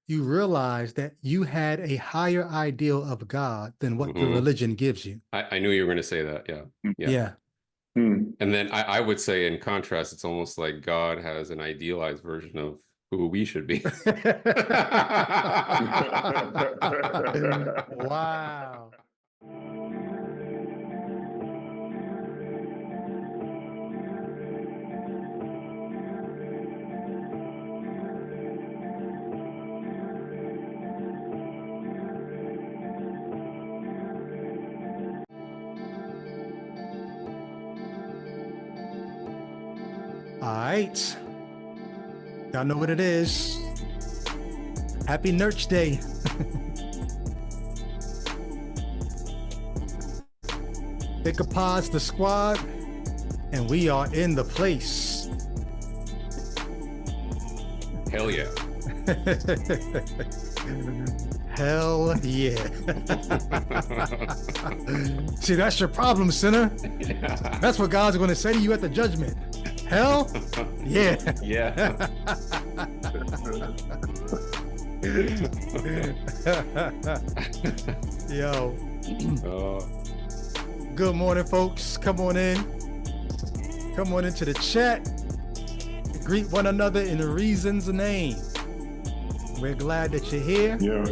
you realize that you had a higher ideal of God than what the religion gives you. I knew you were going to say that. Yeah. Yeah. And then I would say, in contrast, it's almost like God has an idealized version of who we should be. Wow. All right. Y'all know what it is. Happy Nurch Day. Ichabod's the squad, and we are in the place. Hell yeah. Hell yeah. See, that's your problem, sinner. Yeah. That's what God's going to say to you at the judgment. Hell yeah. Yeah. Yo. Good morning, folks. Come on in. Come on into the chat. Greet one another in the reason's name. We're glad that you're here. Yeah.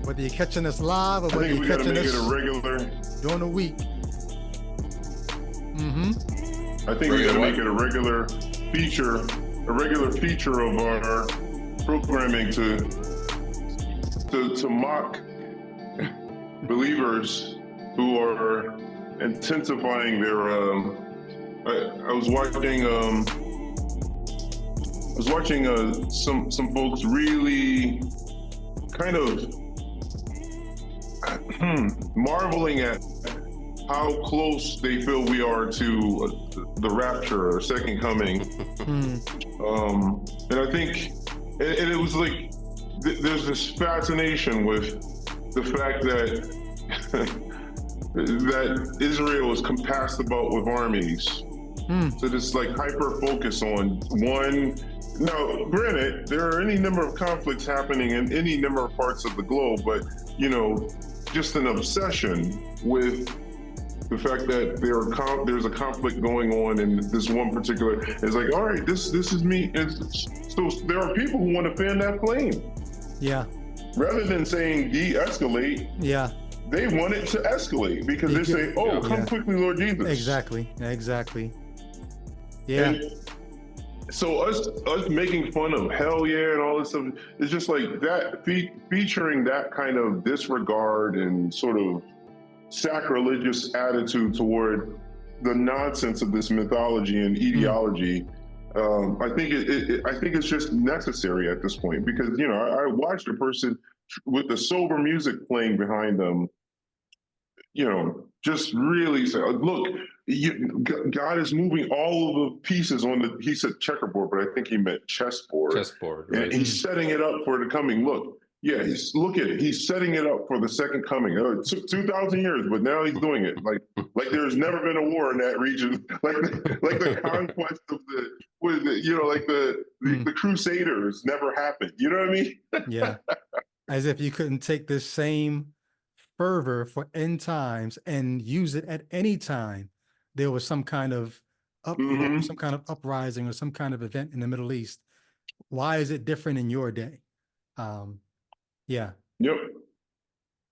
Whether you're catching us live or whether you're catching us during the week. I think we got to make it a regular feature of our programming to mock believers who are intensifying their. I was watching some folks really kind of marveling at how close they feel we are to the rapture or second coming. And I think, and it was like, there's this fascination with the fact that that Israel is compassed about with armies. So this like hyper focus on one. Now, granted, there are any number of conflicts happening in any number of parts of the globe, but just an obsession with the fact that there's a conflict going on in this one particular. It's like, all right, this is me. So there are people who want to fan that flame. Yeah. Rather than saying de-escalate. Yeah. They want it to escalate because they say, "Oh, come quickly, Lord Jesus." Exactly. Yeah. And so us making fun of hell yeah and all this stuff, it's just like that featuring that kind of disregard and sort of sacrilegious attitude toward the nonsense of this mythology and ideology. I think it's just necessary at this point because I watched a person with the sober music playing behind them, just really say, look, God is moving all of the pieces on he said checkerboard, but I think he meant chessboard. Right. And he's setting it up for the coming. Look at it. He's setting it up for the second coming. It took 2,000 years, but now he's doing it. Like there's never been a war in that region. Like the conquest of the Crusaders never happened. You know what I mean? Yeah. As if you couldn't take this same fervor for end times and use it at any time there was some kind of some kind of uprising or some kind of event in the Middle East. Why is it different in your day? Yeah. Yep.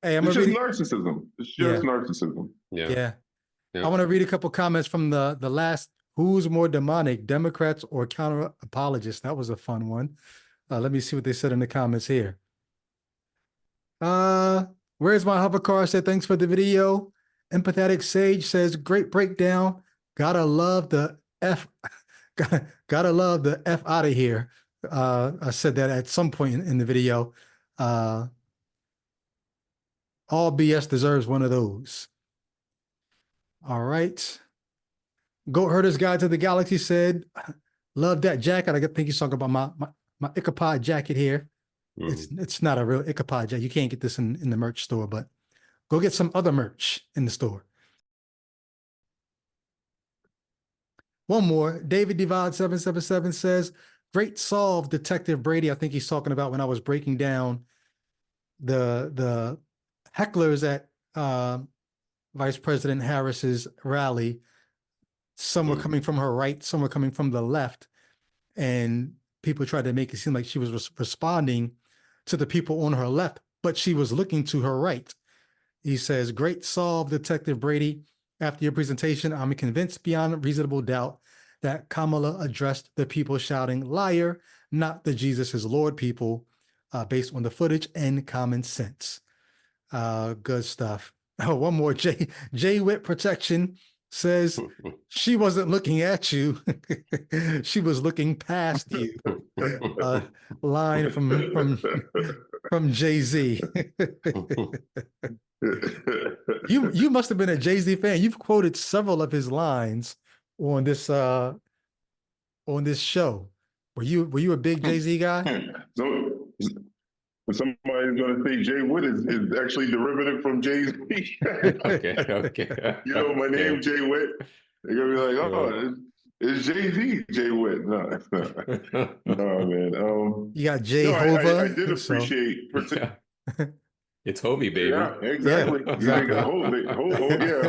Hey, it's just narcissism. It's just narcissism. Yeah. I want to read a couple comments from the last. Who's more demonic, Democrats or counter apologists? That was a fun one. Let me see what they said in the comments here. Where's my hover car? Said thanks for the video. Empathetic Sage says great breakdown. Gotta love the F. Gotta love the F out of here. I said that at some point in the video. All BS deserves one of those. All right. Goat Herder's Guide to the Galaxy said, love that jacket. I think he's talking about my Ichabod jacket here. It's not a real Ichabod jacket. You can't get this in the merch store, but go get some other merch in the store. One more. David Divide 777 says, great solve, Detective Brady. I think he's talking about when I was breaking down the hecklers at Vice President Harris's rally. Some were coming from her right, some were coming from the left, and people tried to make it seem like she was responding to the people on her left, but she was looking to her right. He says, great solve, Detective Brady. After your presentation, I'm convinced beyond reasonable doubt that Kamala addressed the people shouting liar, not the Jesus is Lord people, based on the footage and common sense. Good stuff. Oh, one more. J Wit Protection says she wasn't looking at you. She was looking past you. Line from Jay-Z. You must have been a Jay-Z fan. You've quoted several of his lines on this show. Were you a big Jay-Z guy? So somebody's gonna say Jay Wood is actually derivative from Jay-Z. Okay. You know my name, Jay Witt. They're gonna be like, oh, it's Jay-Z, Jay Witt. No, no, man. You got Jay no, Hova. I did appreciate. It's Hobie, baby. Yeah, exactly. Yeah, exactly. Hobie, yeah.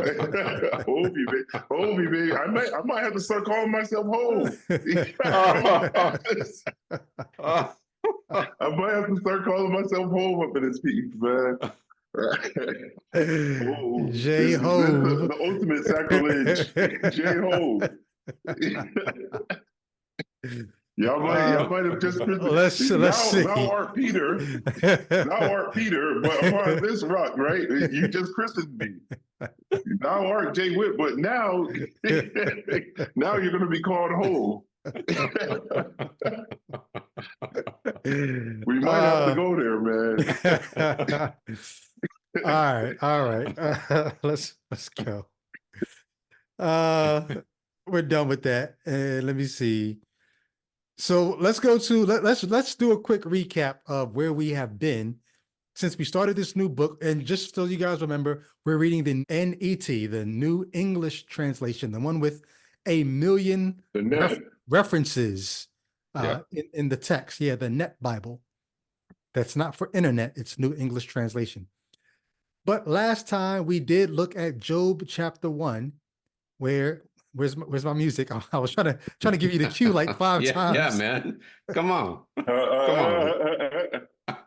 Hobie, baby. I might have to start calling myself Hove. I might have to start calling myself Hove up in this piece, man. J Hove. The ultimate sacrilege. J Hove. Y'all might have just let's see. Now Art Peter, but upon this rock, right? You just christened me. Now Art J Whip, but now you're gonna be called Hove. We might have to go there, man. All right. Let's go. We're done with that. Let me see. So let's go to let's do a quick recap of where we have been since we started this new book. And just so you guys remember, we're reading the NET, the New English Translation, the one with 1 million references in the text. Yeah, the Net Bible. That's not for internet, it's New English Translation. But last time we did look at Job chapter 1, where where's my music? I was trying to give you the cue like 5 times. Yeah, man. Come on.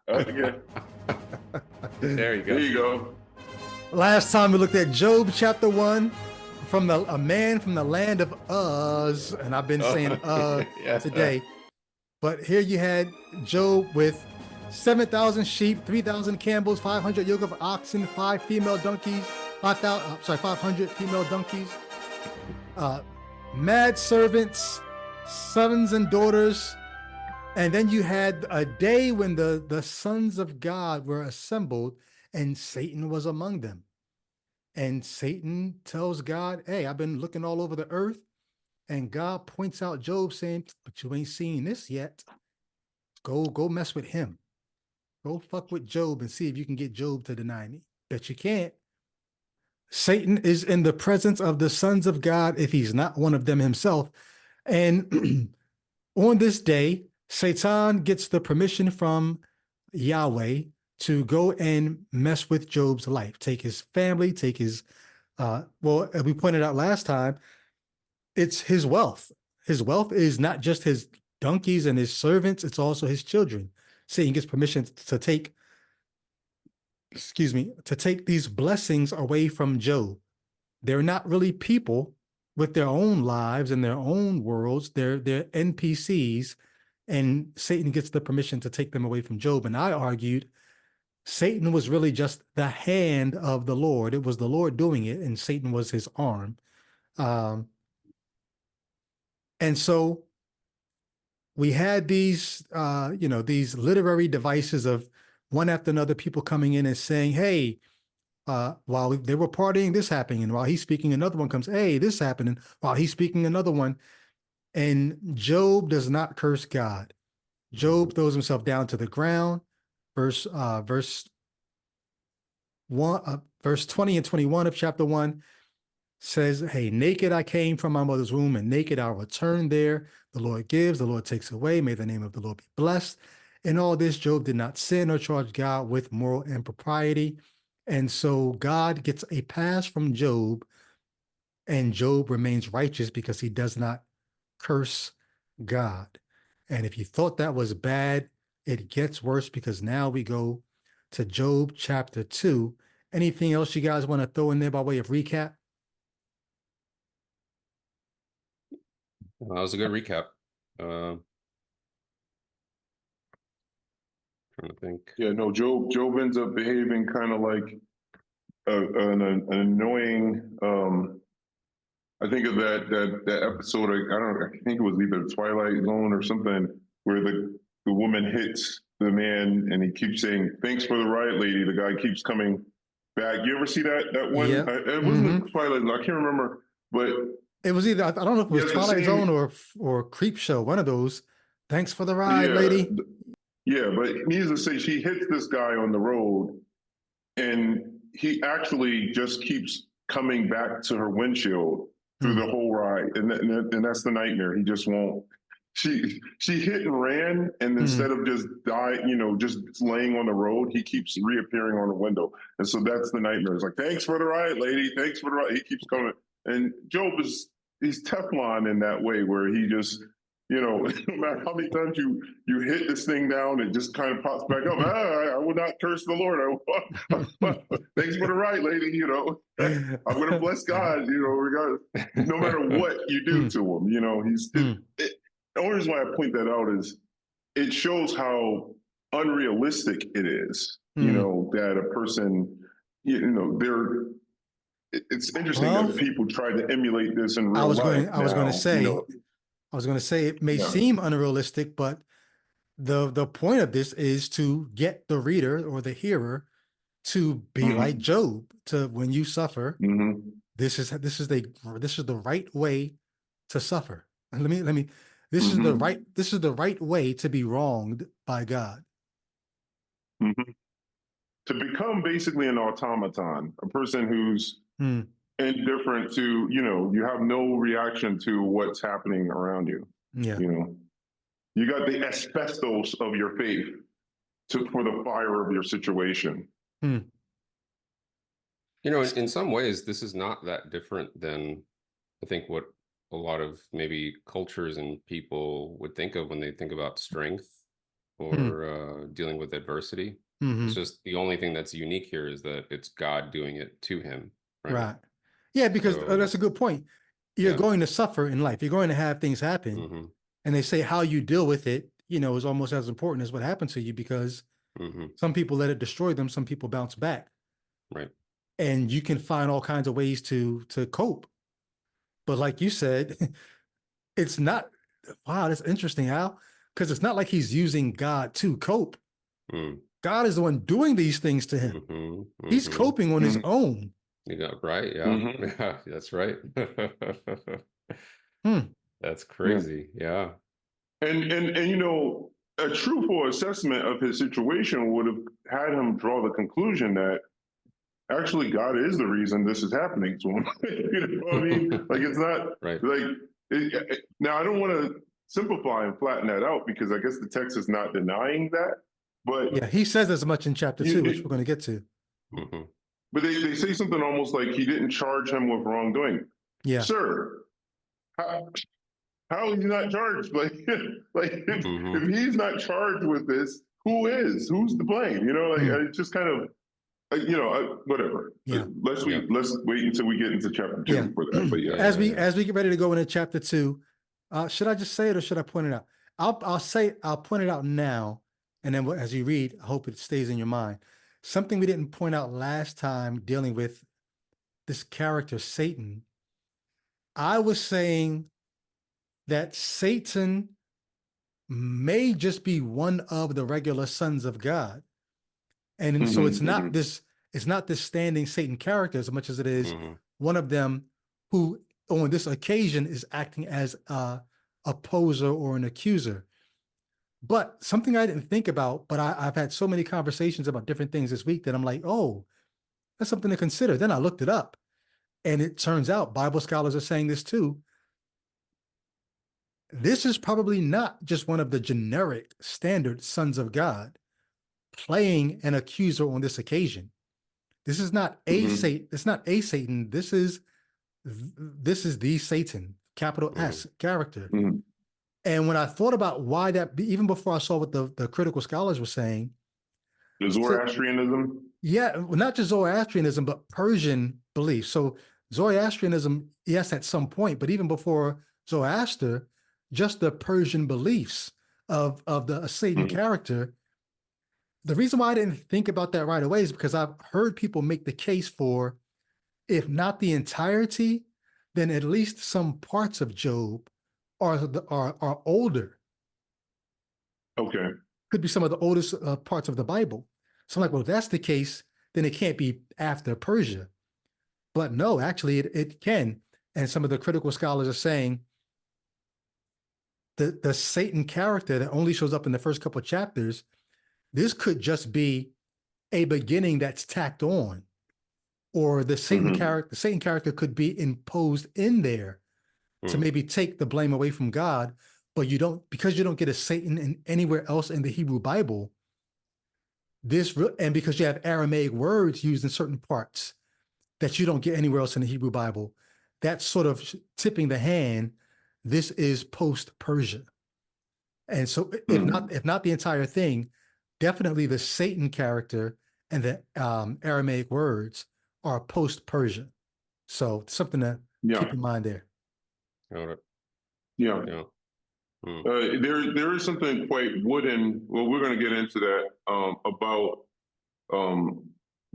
Okay. There you go. There you go. Last time we looked at Job chapter 1 from a man from the land of Uz, and I've been saying today. But here you had Job with 7,000 sheep, 3,000 camels, 500 yoke of oxen, 5 female donkeys, 500 female donkeys, mad servants, sons and daughters. And then you had a day when the sons of God were assembled and Satan was among them. And Satan tells God, hey, I've been looking all over the earth. And God points out Job saying, but you ain't seen this yet. Go mess with him. Go fuck with Job and see if you can get Job to deny me. Bet you can't. Satan is in the presence of the sons of God if he's not one of them himself. And on this day, Satan gets the permission from Yahweh to go and mess with Job's life, take his family, take his, well, as we pointed out last time, it's his wealth. His wealth is not just his donkeys and his servants, it's also his children. Satan gets permission to take these blessings away from Job. They're not really people with their own lives and their own worlds. They're NPCs, and Satan gets the permission to take them away from Job. And I argued Satan was really just the hand of the Lord. It was the Lord doing it, and Satan was his arm. And so we had these, these literary devices of one after another, people coming in and saying, hey, while they were partying, this happening. And while he's speaking, another one comes, hey, this happening. While he's speaking, another one. And Job does not curse God. Job throws himself down to the ground. Verse 20 and 21 of chapter 1. says, hey, naked I came from my mother's womb, and naked I'll return there. The Lord gives, the Lord takes away. May the name of the Lord be blessed. In all this, Job did not sin or charge God with moral impropriety. And so God gets a pass from Job, and Job remains righteous because he does not curse God. And if you thought that was bad, it gets worse, because now we go to Job chapter 2. Anything else you guys want to throw in there by way of recap? That was a good recap. Trying to think. Yeah, no, Job ends up behaving kind of like an annoying. I think of that episode. I think it was either Twilight Zone or something, where the woman hits the man and he keeps saying, "Thanks for the ride, lady." The guy keeps coming back. You ever see that one? Yep. It wasn't Twilight Zone. I can't remember, but it was either, I don't know if it was it's the Twilight same- Zone or Creep Show, one of those. Thanks for the ride, lady. Yeah, but needless to say, she hits this guy on the road, and he actually just keeps coming back to her windshield through the whole ride, and that's the nightmare. He just won't. She hit and ran, and instead of just just laying on the road, he keeps reappearing on the window, and so that's the nightmare. It's like, thanks for the ride, lady. Thanks for the ride. He keeps coming, and Job he's Teflon in that way, where he just, no matter how many times you hit this thing down, it just kind of pops back up. I will not curse the Lord. Thanks for the ride, lady. I'm going to bless God. Regardless, no matter what you do to him. The only reason why I point that out is it shows how unrealistic it is. That a person, it's interesting that people try to emulate this in real life. I was going to say it may seem unrealistic, but the point of this is to get the reader or the hearer to be like Job. To, when you suffer, this is the right way to suffer. This is the right way to be wronged by God. To become basically an automaton, a person who's indifferent to, you have no reaction to what's happening around you. Yeah. You got the asbestos of your faith for the fire of your situation. In some ways, this is not that different than, I think, what a lot of maybe cultures and people would think of when they think about strength or dealing with adversity. It's just the only thing that's unique here is that it's God doing it to him. Right. Yeah, because that's a good point. You're going to suffer in life. You're going to have things happen. And they say how you deal with it, is almost as important as what happened to you, because some people let it destroy them. Some people bounce back. Right. And you can find all kinds of ways to cope. But like you said, it's not, wow, that's interesting, Al, because it's not like he's using God to cope. God is the one doing these things to him. He's coping on his own. Right. Yeah. Yeah, that's right. That's crazy. Yeah. And a truthful assessment of his situation would have had him draw the conclusion that actually God is the reason this is happening to him. You know what I mean? Like, it's not right. Now I don't want to simplify and flatten that out, because I guess the text is not denying that. But yeah, he says as much in chapter 2, which we're going to get to. But they say something almost like he didn't charge him with wrongdoing. Yeah. Sir, how is he not charged? If he's not charged with this, who is? Who's to blame? It's just kind of, whatever. Yeah. Let's wait until we get into chapter 2 for that. But as we get ready to go into chapter 2, should I just say it or should I point it out? I'll point it out now, and then as you read, I hope it stays in your mind. Something we didn't point out last time dealing with this character, Satan. I was saying that Satan may just be one of the regular sons of God. And so it's not this standing Satan character as much as it is one of them who on this occasion is acting as a opposer or an accuser. But something I didn't think about, but I've had so many conversations about different things this week that I'm like, oh, that's something to consider. Then I looked it up. And it turns out Bible scholars are saying this too. This is probably not just one of the generic standard sons of God playing an accuser on this occasion. This is not a Satan. It's not a Satan. This is the Satan, capital S character. And when I thought about why that, even before I saw what the critical scholars were saying, The Zoroastrianism. yeah, not just Zoroastrianism, but Persian beliefs. So Zoroastrianism, yes, at some point, but even before Zoroaster, just the Persian beliefs of the Satan character. The reason why I didn't think about that right away is because I've heard people make the case for, if not the entirety, then at least some parts of Job are older. Okay. Could be some of the oldest parts of the Bible. So I'm like, well, if that's the case, then it can't be after Persia. But no, actually it can. And some of the critical scholars are saying the Satan character that only shows up in the first couple of chapters, this could just be a beginning that's tacked on. Or the Satan character could be imposed in there to maybe take the blame away from God, but because you don't get a Satan in anywhere else in the Hebrew Bible, and because you have Aramaic words used in certain parts that you don't get anywhere else in the Hebrew Bible, that's sort of tipping the hand. This is post-Persia. And so if not the entire thing, definitely the Satan character and the Aramaic words are post-Persia. So something to keep in mind there. Got it. Yeah. There is something quite wooden. Well, we're going to get into that about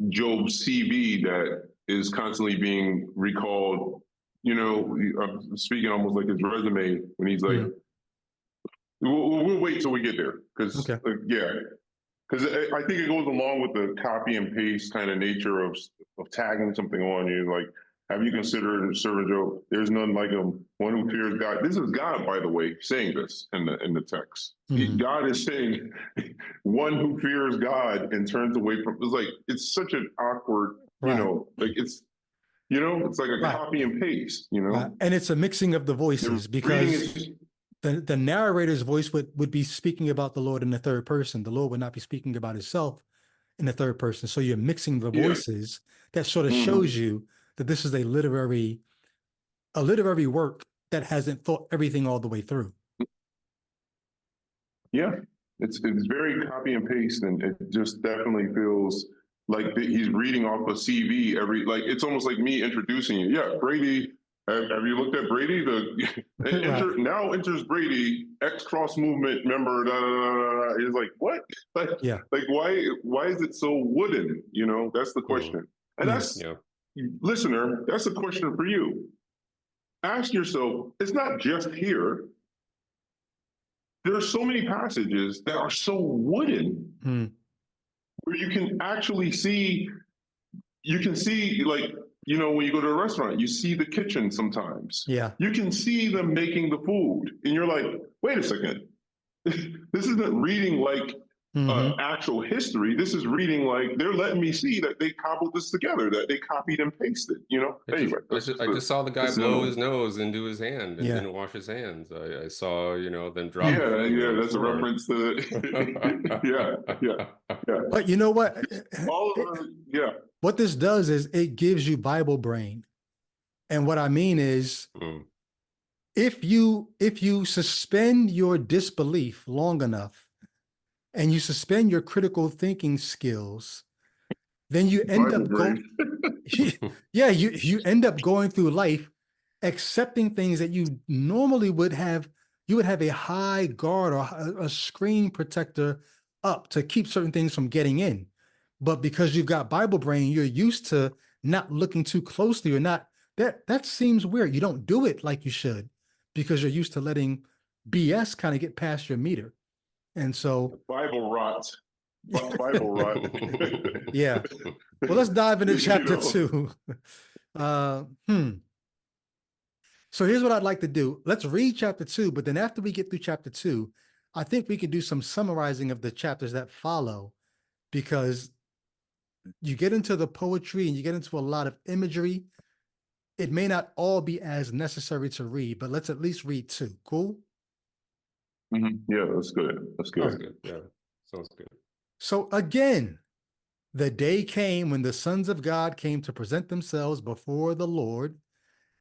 Job's CV that is constantly being recalled. You know, I'm speaking almost like his resume when he's like, we'll wait till we get there because because I think it goes along with the copy and paste kind of nature of tagging something on you. Like, have you considered serving Job? There's none like him, one who fears God. This is God, by the way, saying this in the text. God is saying, one who fears God and turns away from. It's like, it's such an awkward, you know, like it's like a copy and paste, you know. And it's a mixing of the voices because the narrator's voice would be speaking about the Lord in the third person. The Lord would not be speaking about himself in the third person. So you're mixing the voices. That sort of shows you that this is a literary work that hasn't thought everything all the way through. Yeah, it's very copy and paste, and it just definitely feels like he's reading off a CV it's almost like me introducing you. Yeah, Brady. Have you looked at Brady? Now enters Brady, X-Cross movement member. It's like, what? Like why is it so wooden? You know, that's the question. And that's listener, that's a question for you. Ask yourself, it's not just here. There are so many passages that are so wooden where you can actually see, like, you know, when you go to a restaurant, you see the kitchen sometimes. Yeah. You can see them making the food. And you're like, wait a second. This isn't reading like actual history. This is reading like they're letting me see that they cobbled this together, that they copied and pasted, you know? I just saw the guy blow his nose into his hand and didn't wash his hands. I saw, you know, them drop. Yeah, that's a reference to yeah. But you know what? What this does is it gives you Bible brain. And what I mean is if you suspend your disbelief long enough and you suspend your critical thinking skills, then you end up going, you end up going through life accepting things that you normally would have a high guard or a screen protector up to keep certain things from getting in. But because you've got Bible brain, you're used to not looking too closely or not. That seems weird. You don't do it like you should because you're used to letting BS kind of get past your meter. And so Bible rot. Bible rot. Yeah. Well, let's dive into chapter 2. So here's what I'd like to do. Let's read chapter 2, but then after we get through chapter 2, I think we could do some summarizing of the chapters that follow, because you get into the poetry and you get into a lot of imagery it may not all be as necessary to read, but let's at least read 2. Cool? Yeah, that's good. That's good. Sounds good. Yeah, sounds good. So again, the day came when the sons of God came to present themselves before the Lord,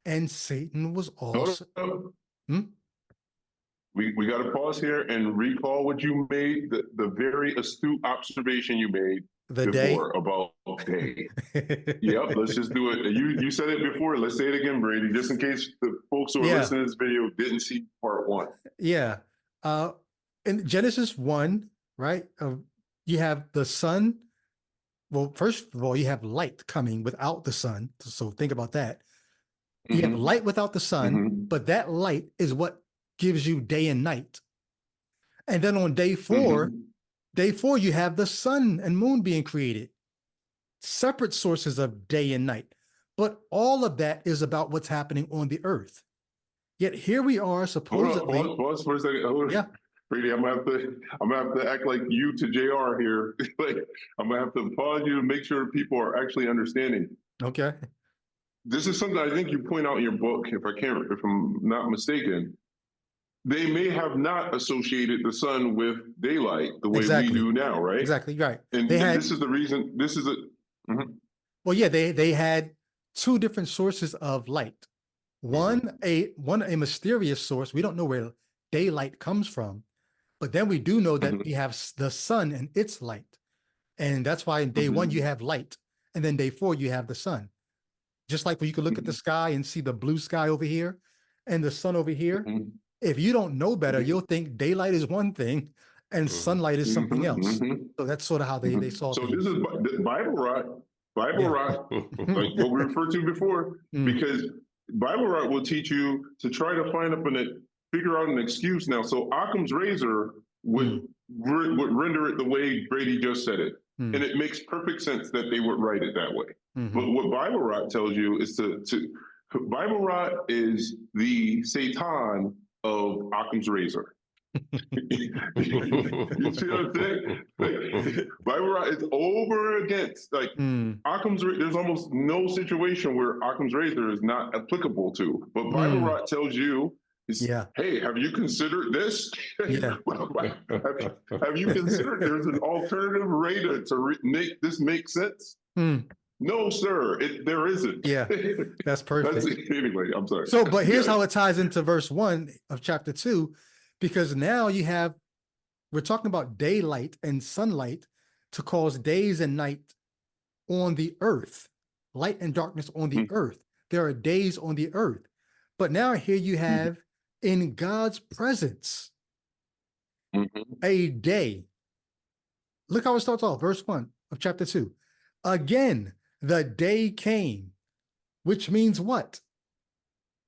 and Satan was also. We got to pause here and recall what you made, the very astute observation you made before about day. Yep, let's just do it. You said it before. Let's say it again, Brady, just in case the folks who are listening to this video didn't see part 1. Yeah. In Genesis 1, right, you have the sun. Well, first of all, you have light coming without the sun. So think about that. You have light without the sun, but that light is what gives you day and night. And then on day 4, you have the sun and moon being created. Separate sources of day and night. But all of that is about what's happening on the earth. Yet here we are supposedly. Pause for a second. Yeah. Brady, I'm gonna have to act like you to JR here. Like, I'm gonna have to pause you to make sure people are actually understanding. Okay. This is something I think you point out in your book, if I'm not mistaken. They may have not associated the sun with daylight the way we do now, right? Exactly, right. And this is the reason. This is Well, yeah, they had 2 different sources of light. One a mysterious source. We don't know where daylight comes from, but then we do know that we have the sun and its light, and that's why in day 1 you have light, and then day 4 you have the sun. Just like when you can look at the sky and see the blue sky over here and the sun over here. If you don't know better, you'll think daylight is one thing and sunlight is something else. So that's sort of how they saw things. So this is Bible rot, like what we referred to before, because Bible rot will teach you to try to figure out an excuse now. So Occam's razor would render it the way Brady just said it. And it makes perfect sense that they would write it that way. But what Bible rot tells you is Bible rot is the Satan of Occam's razor. You see what I'm saying? Like, Bible rot is over against Occam's. There's almost no situation where Occam's razor is not applicable to. But Bible rot tells you, hey, have you considered this? Have you considered there's an alternative way to make this make sense? No, sir, there isn't. Yeah, that's perfect. Anyway, I'm sorry. So, but here's how it ties into verse 1 of chapter 2, because now we're talking about daylight and sunlight to cause days and night on the earth, light and darkness on the earth. There are days on the earth. But now here you have in God's presence a day. Look how it starts off, verse 1 of chapter 2. Again, the day came, which means what?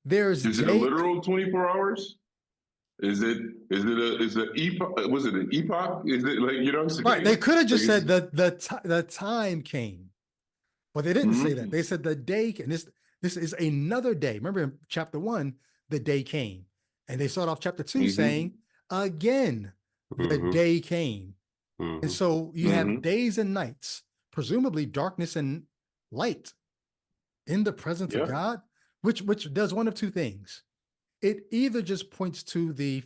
Is it a literal 24 hours? Is it epoch? Was it an epoch? Is it like, you know what I'm saying? Right. They could have just said the time came. Well, they didn't say that. They said the day came. This is another day. Remember in chapter 1, the day came. And they start off chapter 2 saying, again, the day came. And so you have days and nights, presumably darkness and light in the presence of God, which does one of 2 things. It either just points to the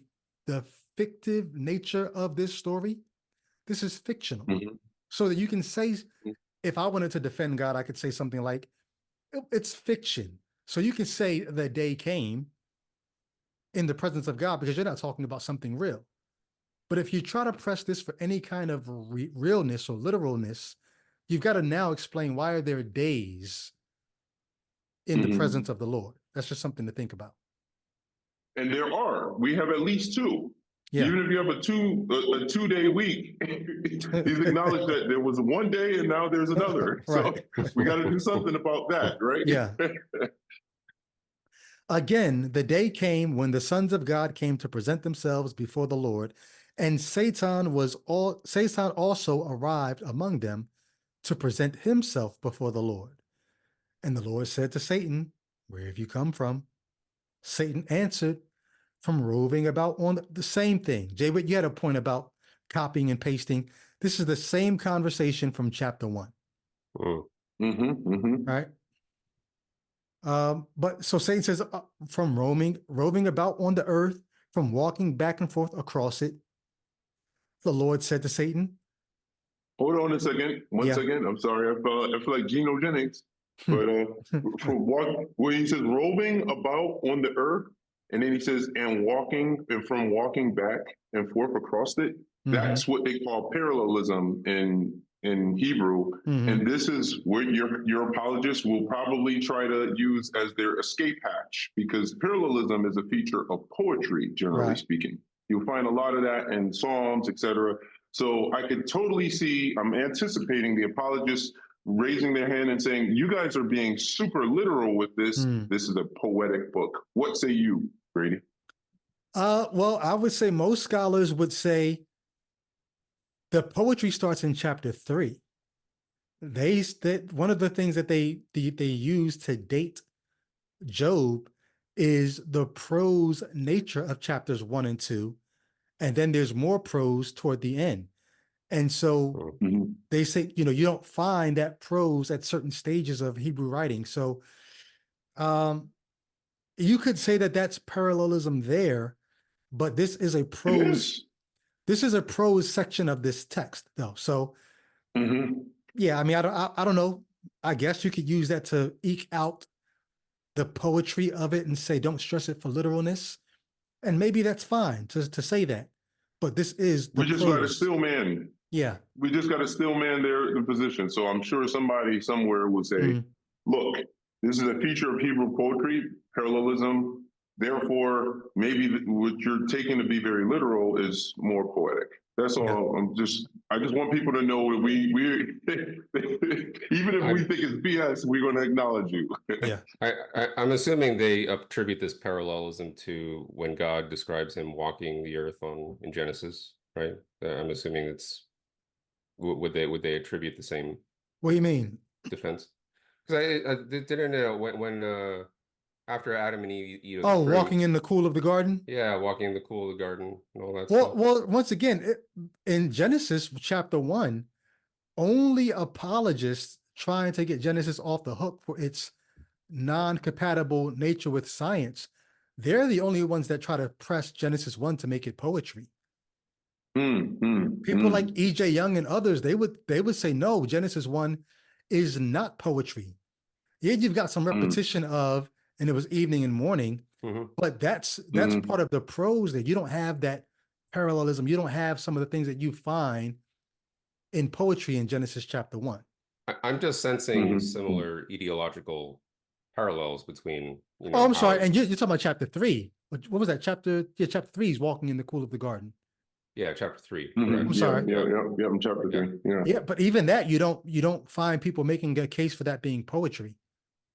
fictive nature of this story. This is fictional. So that you can say, if I wanted to defend God, I could say something like, it's fiction. So you can say the day came in the presence of God because you're not talking about something real. But if you try to press this for any kind of realness or literalness, you've got to now explain, why are there days in the presence of the Lord? That's just something to think about. And there are. We have at least 2. Yeah. Even if you have a 2-day week, he's acknowledged that there was one day and now there's another. Right. So we got to do something about that, right? Yeah. Again, the day came when the sons of God came to present themselves before the Lord, and Satan also arrived among them to present himself before the Lord. And the Lord said to Satan, "Where have you come from?" Satan answered, "From roving about on the same thing." Jay, you had a point about copying and pasting. This is the same conversation from chapter 1. Right? But so Satan says, from roving about on the earth, from walking back and forth across it, the Lord said to Satan, Hold on a second. One second. I'm sorry. I feel like Geno Jennings. But when he says roving about on the earth, and then he says and walking and from walking back and forth across it, that's what they call parallelism in Hebrew. And this is what your apologists will probably try to use as their escape hatch, because parallelism is a feature of poetry, generally speaking. You'll find a lot of that in Psalms, etc. So I could totally see, I'm anticipating the apologists raising their hand and saying, you guys are being super literal with this. This is a poetic book. What say you, Brady? Well, I would say most scholars would say the poetry starts in chapter 3. One of the things that they use to date Job is the prose nature of chapters 1 and 2. And then there's more prose toward the end. And so they say, you don't find that prose at certain stages of Hebrew writing. So you could say that that's parallelism there, but this is a prose. This is a prose section of this text, though. So yeah, I mean, I don't know. I guess you could use that to eke out the poetry of it and say, don't stress it for literalness. And maybe that's fine to say that. But this is the we just got a still man. Yeah. We just got a still man there in the position. So I'm sure somebody somewhere will say, look, this is a feature of Hebrew poetry, parallelism. Therefore, maybe what you're taking to be very literal is more poetic. That's all. I just want people to know that we even if we think it's BS, we're going to acknowledge you. Yeah. I'm assuming they attribute this parallelism to when God describes him walking the earth in Genesis, right? I'm assuming would they attribute the same? What do you mean? Defense? Because I didn't know when after Adam and Eve eat of the fruit, walking in the cool of the garden? Yeah, walking in the cool of the garden and all that stuff. Well, once again, in Genesis chapter 1, only apologists trying to get Genesis off the hook for its non-compatible nature with science, they're the only ones that try to press Genesis 1 to make it poetry. People like E.J. Young and others, they would say, no, Genesis 1 is not poetry. Yeah, you've got some repetition of, and it was evening and morning, but that's part of the prose that you don't have that parallelism. You don't have some of the things that you find in poetry in Genesis chapter 1. I'm just sensing similar ideological parallels between, I'm sorry. And you're talking about chapter 3. What was that chapter? Yeah, chapter 3 is walking in the cool of the garden. Yeah, chapter 3. I'm sorry. Yeah, I'm chapter 3. Yeah, but even that, you don't find people making a case for that being poetry.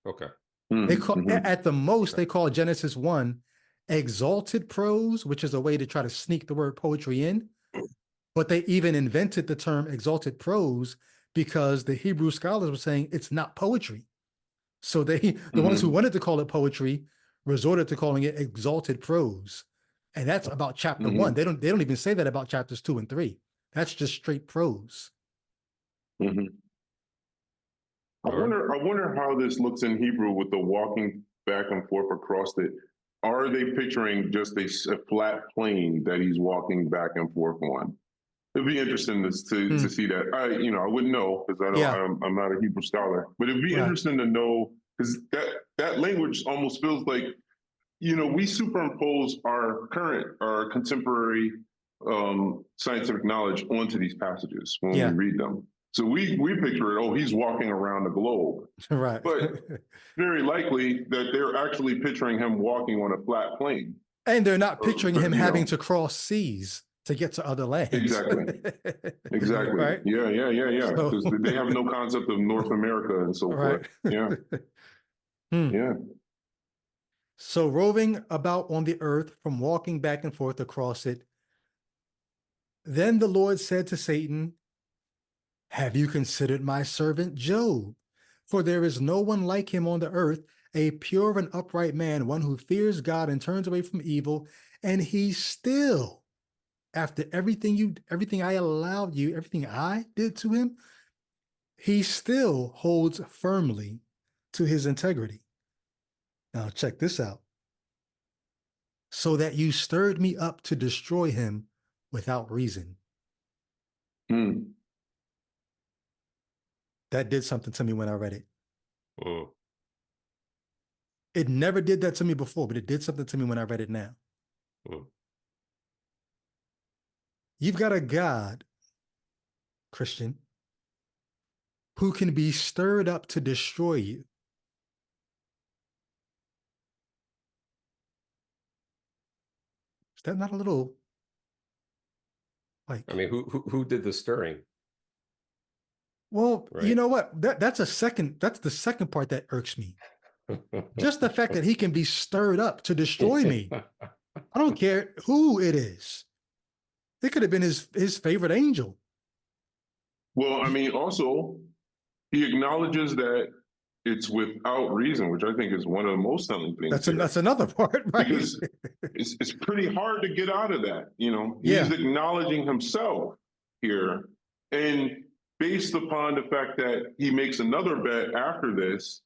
Okay. They call at the most they call Genesis 1 exalted prose, which is a way to try to sneak the word poetry in. But they even invented the term exalted prose because the Hebrew scholars were saying it's not poetry. So the ones who wanted to call it poetry resorted to calling it exalted prose. And that's about chapter 1. They don't even say that about chapters 2 and 3. That's just straight prose. I wonder how this looks in Hebrew with the walking back and forth across it. Are they picturing just a flat plane that he's walking back and forth on? It'd be interesting to see that. I wouldn't know because I'm not a Hebrew scholar, but it'd be interesting to know because that language almost feels like, we superimpose our contemporary scientific knowledge onto these passages when we read them. So we picture it, he's walking around the globe. Right. But very likely that they're actually picturing him walking on a flat plane. And they're not picturing him having to cross seas to get to other lands. Exactly. Right? Yeah. Because they have no concept of North America and so forth. Yeah. Yeah. So roving about on the earth from walking back and forth across it. Then the Lord said to Satan, have you considered my servant Job? For there is no one like him on the earth, a pure and upright man, one who fears God and turns away from evil. And he still, after everything I allowed you, everything I did to him, he still holds firmly to his integrity. Now check this out. So that you stirred me up to destroy him without reason. Mm. That did something to me when I read it. Oh. It never did that to me before, but it did something to me when I read it now. Oh. You've got a God, Christian, who can be stirred up to destroy you. Is that not a little like? I mean, who did the stirring? Well, Right. you know what? That's the second part that irks me. Just the fact that he can be stirred up to destroy me. I don't care who it is. It could have been his favorite angel. Well, I mean, also, he acknowledges that it's without reason, which I think is one of the most telling things. That's another part, right? Because it's pretty hard to get out of that. You know, Yeah. he's acknowledging himself here, and based upon the fact that he makes another bet after this,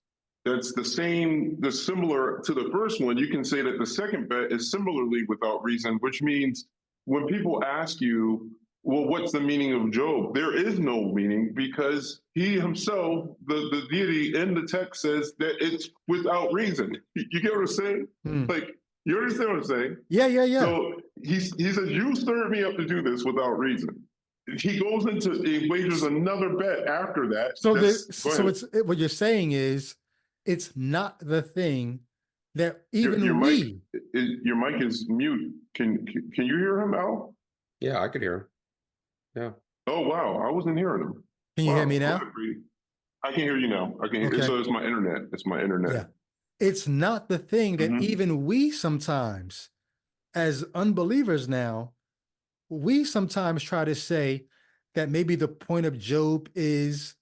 that's similar to the first one. You can say that the second bet is similarly without reason, which means when people ask you, well, what's the meaning of Job? There is no meaning, because he himself, the deity in the text, says that it's without reason. You get what I'm saying? Like, you understand what I'm saying? Yeah. So he says, you stirred me up to do this without reason. He goes into, he wagers another bet after that. So what you're saying is, it's not the thing that even your mic is mute. Can you hear him, Al? Yeah, I could hear him. Yeah. Oh wow, I wasn't hearing him. Can you hear me now? I can hear you now. I can hear. Okay. So it's my internet. It's my internet. Yeah. It's not the thing that even we sometimes, as unbelievers now, we sometimes try to say that maybe the point of Job is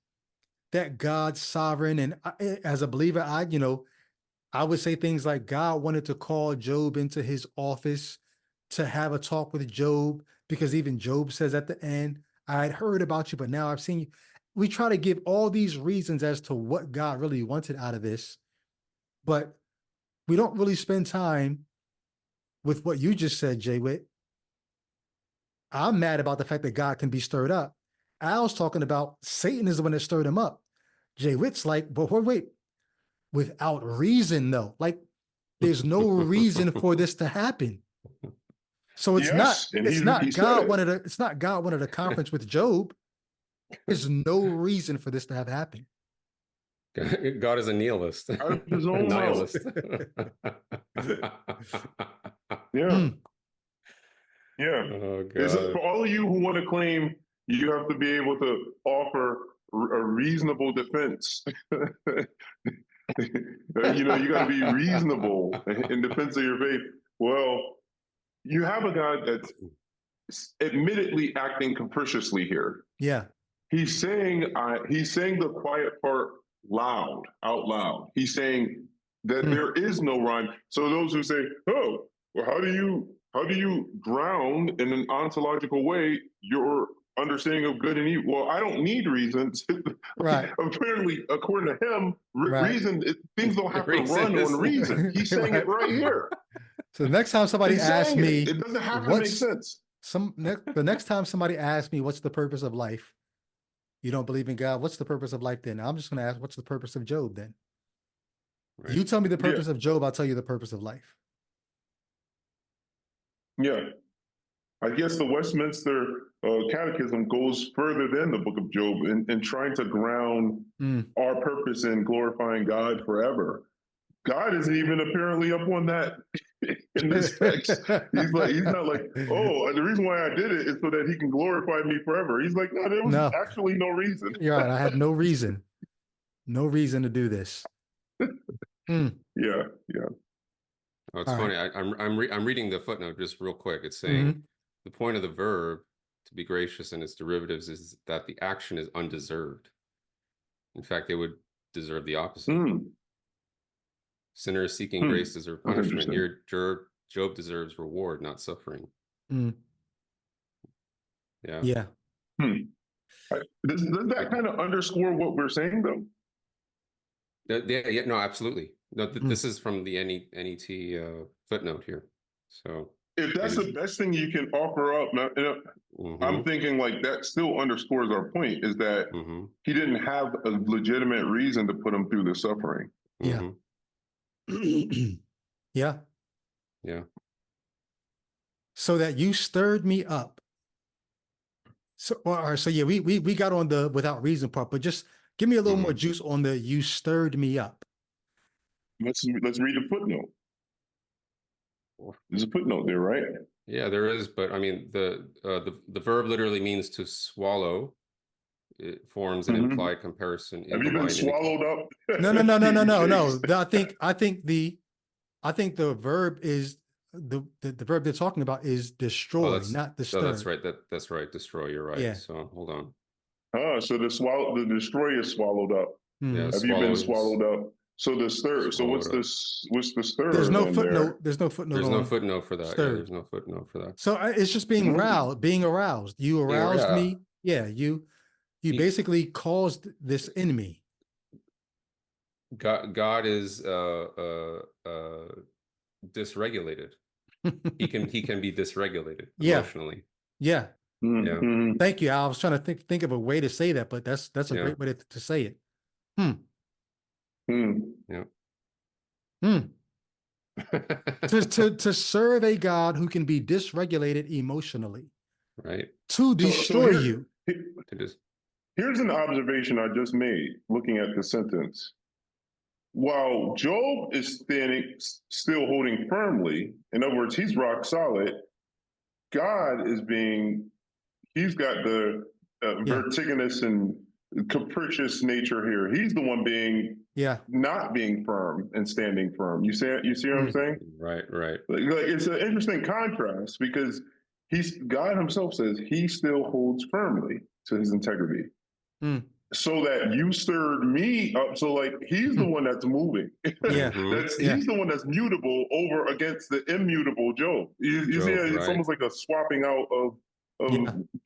that God's sovereign. And as a believer, I would say things like God wanted to call Job into his office to have a talk with Job, because even Job says at the end, I had heard about you, but now I've seen you. We try to give all these reasons as to what God really wanted out of this, but we don't really spend time with what you just said, Jay Witt. I'm mad about the fact that God can be stirred up. Al's talking about Satan is the one that stirred him up. Jay Witt's like, but wait, without reason though. Like, there's no reason for this to happen. So it's not God wanted a conference with Job. There's no reason for this to have happened. God is a nihilist. Out of his own nihilist. Yeah. Yeah. Oh, It's God. for all of you who want to claim you have to be able to offer a reasonable defense. You got to be reasonable in defense of your faith. Well, you have a God that's admittedly acting capriciously here. Yeah. He's saying the quiet part out loud. He's saying that there is no rhyme. So those who say, oh, well, how do you ground in an ontological way your understanding of good and evil? Well, I don't need reasons. Right. Apparently, according to him, reason, things don't have to run on reason. He's saying it right here. So the next time somebody asks me, it doesn't have to make sense. The next time somebody asks me, what's the purpose of life? You don't believe in God. What's the purpose of life then? I'm just going to ask, what's the purpose of Job then? Right. You tell me the purpose of Job, I'll tell you the purpose of life. Yeah. I guess the Westminster Catechism goes further than the book of Job in trying to ground our purpose in glorifying God forever. God isn't even apparently up on that in this text. He's not like, oh, the reason why I did it is so that he can glorify me forever. He's like, no, there was actually no reason. You're right. I had no reason to do this. Yeah. Oh, it's funny. Right. I'm reading the footnote just real quick. It's saying the point of the verb to be gracious and its derivatives is that the action is undeserved. In fact, they would deserve the opposite. Sinners seeking grace deserve punishment. Here, Job deserves reward, not suffering. Yeah. Yeah. Does that kind of underscore what we're saying, though? Yeah. No, absolutely. No, this is from the NET footnote here. So if that's the best thing you can offer up, I'm thinking like that still underscores our point is that he didn't have a legitimate reason to put him through the suffering. Yeah. Yeah. Yeah. So that you stirred me up. So yeah, we got on the without reason part, but just give me a little more juice on the you stirred me up. Let's read the footnote. There's a footnote there, right? Yeah, there is, but I mean the verb literally means to swallow. It forms an implied comparison. Have you been swallowed up? No. I think the verb is the verb they're talking about is destroy, not the stir. That's right. That's right. Destroy. You're right. Yeah. So hold on. So the destroy is swallowed up. Yeah, have you been swallowed up? So the stir. So what's the stir? There's no footnote. There's no footnote. There's no footnote for that. Yeah, there's no footnote for that. So it's just being aroused. You aroused me. Yeah. You basically caused this in me. God is dysregulated. He can be dysregulated emotionally. Yeah. Thank you. I was trying to think of a way to say that, but that's a great way to say it. Yeah. To serve a God who can be dysregulated emotionally. Right. To destroy you. Here's an observation I just made looking at the sentence. While Job is still holding firmly, in other words, he's rock solid, God is he's got the vertiginous and capricious nature here. He's the one not being firm and standing firm. You see what I'm saying? Right. Like it's an interesting contrast because God himself says he still holds firmly to his integrity. So that you stirred me up. So like he's the one that's moving. He's the one that's mutable over against the immutable Job. You see, it's almost like a swapping out of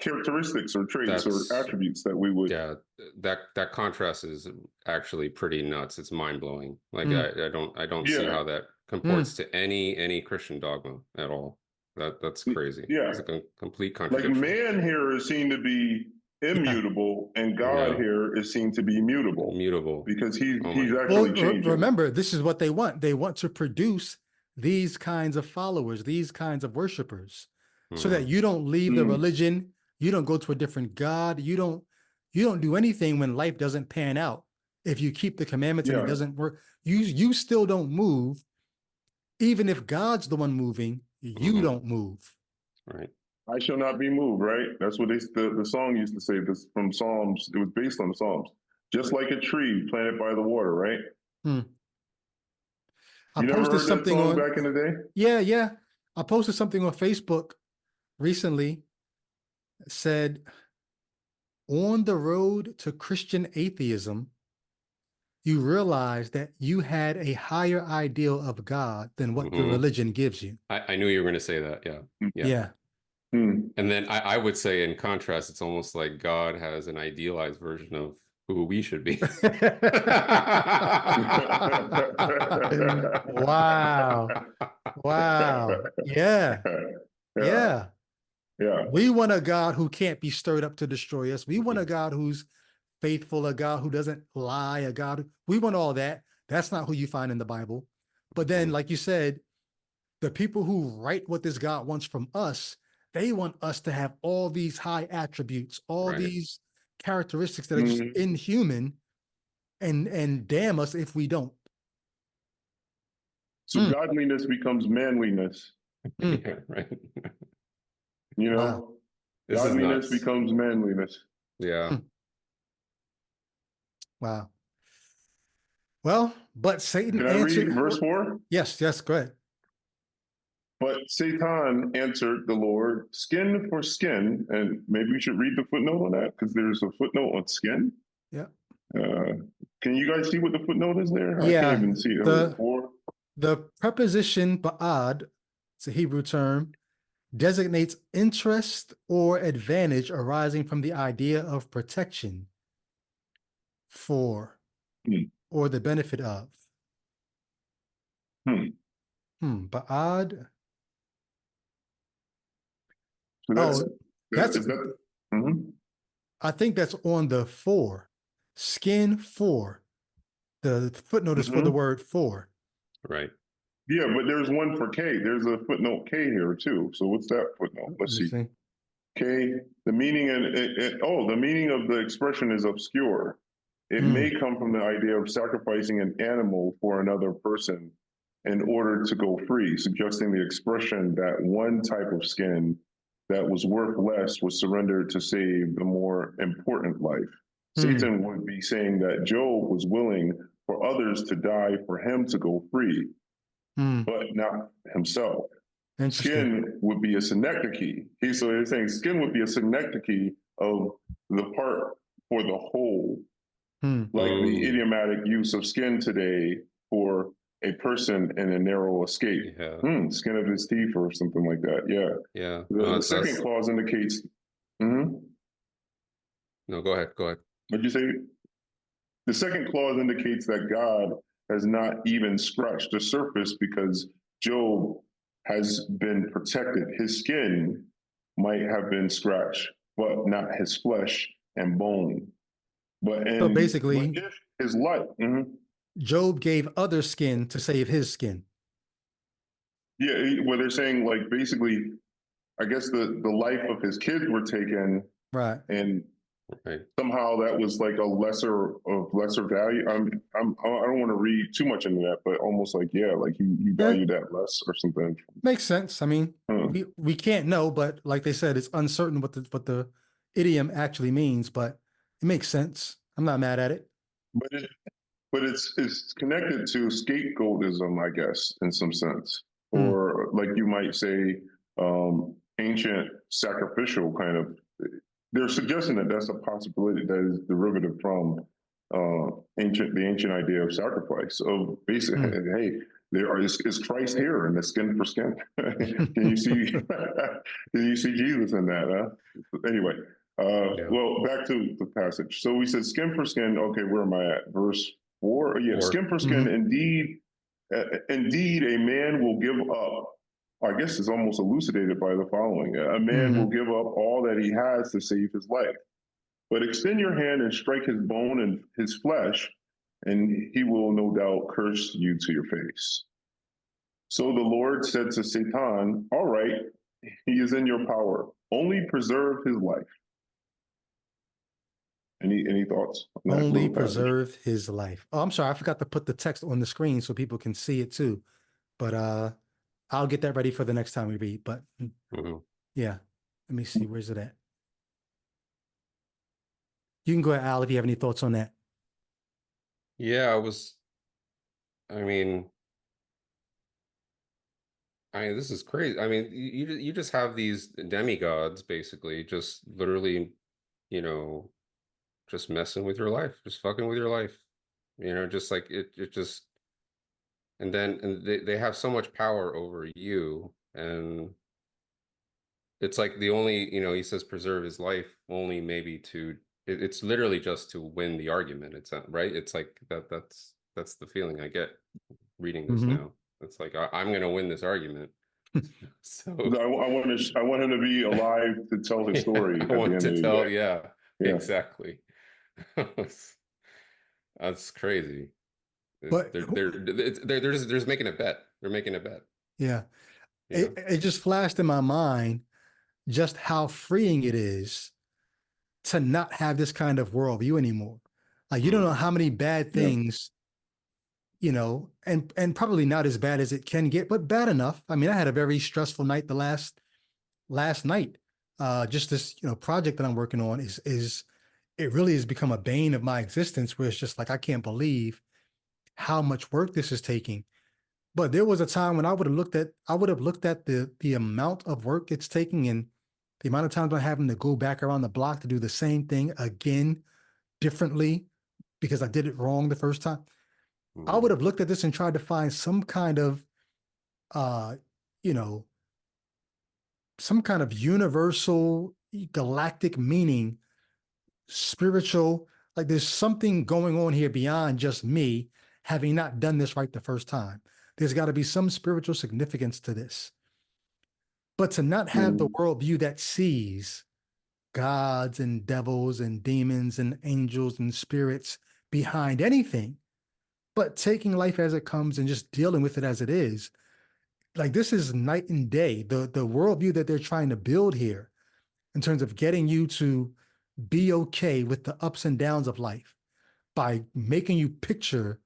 characteristics or traits or attributes that we would. Yeah, that contrast is actually pretty nuts. It's mind blowing. Like I don't see how that comports to any Christian dogma at all. That's crazy. Yeah, it's a complete contradiction. Like man here is seen to be immutable, and God here is seen to be mutable because he's actually changing. Remember, this is what they want. They want to produce these kinds of followers, these kinds of worshipers, so that you don't leave the religion, you don't go to a different God, you don't do anything when life doesn't pan out. If you keep the commandments and it doesn't work, you still don't move. Even if God's the one moving, you don't move. Right. I shall not be moved, right? That's what the song used to say. This from Psalms. It was based on the Psalms. Just like a tree planted by the water, right? I posted never heard something that song back in the day? Yeah. I posted something on Facebook recently. Said, on the road to Christian atheism, you realize that you had a higher ideal of God than what the religion gives you. I knew you were going to say that. Yeah. And then I would say, in contrast, it's almost like God has an idealized version of who we should be. Wow. Yeah. We want a God who can't be stirred up to destroy us. We want a God who's faithful, a God who doesn't lie, a God. We want all that. That's not who you find in the Bible. But then, like you said, the people who write what this God wants from us, they want us to have all these high attributes, all these characteristics that are just inhuman, and damn us if we don't. So godliness becomes manliness. Right. You know, godliness becomes manliness. Yeah. Wow. Well, but Satan Can I read verse 4? Yes, go ahead. But Satan answered the Lord, skin for skin. And maybe we should read the footnote on that because there's a footnote on skin. Yeah. Can you guys see what the footnote is there? Yeah. I can't even see it. The preposition ba'ad, it's a Hebrew term, designates interest or advantage arising from the idea of protection for or the benefit of. But odd. So that's, Oh, that's, is that, mhm. I think that's on the 4. Skin 4. The footnote is for the word for. Right. Yeah, but there's one for K. There's a footnote K here too. So what's that footnote? Let's see. K, the meaning the meaning of the expression is obscure. It may come from the idea of sacrificing an animal for another person in order to go free, suggesting the expression that one type of skin that was worth less was surrendered to save the more important life. Satan would be saying that Job was willing for others to die for him to go free, but not himself. Skin would be a synecdoche. So they're saying skin would be a synecdoche of the part for the whole, like the idiomatic use of skin today for a person in a narrow escape. Skin of his teeth or something like that. Yeah. The second clause indicates. No, go ahead. What'd you say? The second clause indicates that God has not even scratched the surface because Job has been protected. His skin might have been scratched, but not his flesh and bone. So basically, but if his life. Job gave other skin to save his skin. Yeah, well, they're saying like basically, I guess the life of his kids were taken, right? And somehow that was like a lesser value. I don't want to read too much into that, but almost like like he valued that less or something. Makes sense. I mean, we can't know, but like they said, it's uncertain what the idiom actually means, but it makes sense. I'm not mad at it. But it's connected to scapegoatism, I guess, in some sense, or like you might say, ancient sacrificial kind of. They're suggesting that that's a possibility that is derivative from the ancient idea of sacrifice. Of basically, hey, is Christ here in the skin for skin? Can you see? Can you see Jesus in that? Anyway, well, back to the passage. So we said skin for skin. Okay, where am I at? Verse 4. Yeah, skin for skin. Indeed, a man will give up. I guess it's almost elucidated by the following. A man will give up all that he has to save his life. But extend your hand and strike his bone and his flesh, and he will no doubt curse you to your face. So the Lord said to Satan, all right, he is in your power. Only preserve his life. Any thoughts? Only preserve his life. Oh, I'm sorry. I forgot to put the text on the screen so people can see it too. But I'll get that ready for the next time we read. But yeah, let me see. Where's it at? You can go ahead, Al, if you have any thoughts on that. Yeah, I mean, this is crazy. I mean, you just have these demigods basically just literally, just messing with your life, just fucking with your life, just like it just, and they have so much power over you, and it's like the only, he says preserve his life only maybe it's literally just to win the argument. It's right. It's like that's the feeling I get reading this now. It's like I'm going to win this argument. So I want him to be alive to tell his story. I want to tell. Yeah, exactly. That's crazy. But they're just making a bet. They're making a bet. Yeah. It just flashed in my mind just how freeing it is to not have this kind of worldview anymore. Like you don't know how many bad things, and probably not as bad as it can get, but bad enough. I mean, I had a very stressful night the last night. Just this, project that I'm working on is it really has become a bane of my existence, where it's just like I can't believe how much work this is taking. But there was a time when I would have looked at the amount of work it's taking and the amount of times I'm having to go back around the block to do the same thing again differently because I did it wrong the first time. I would have looked at this and tried to find some kind of some kind of universal galactic meaning, spiritual, like there's something going on here beyond just me having not done this right the first time. There's got to be some spiritual significance to this. But to not have the worldview that sees gods and devils and demons and angels and spirits behind anything, but taking life as it comes and just dealing with it as it is, like this is night and day. The worldview that they're trying to build here in terms of getting you to be okay with the ups and downs of life by making you picture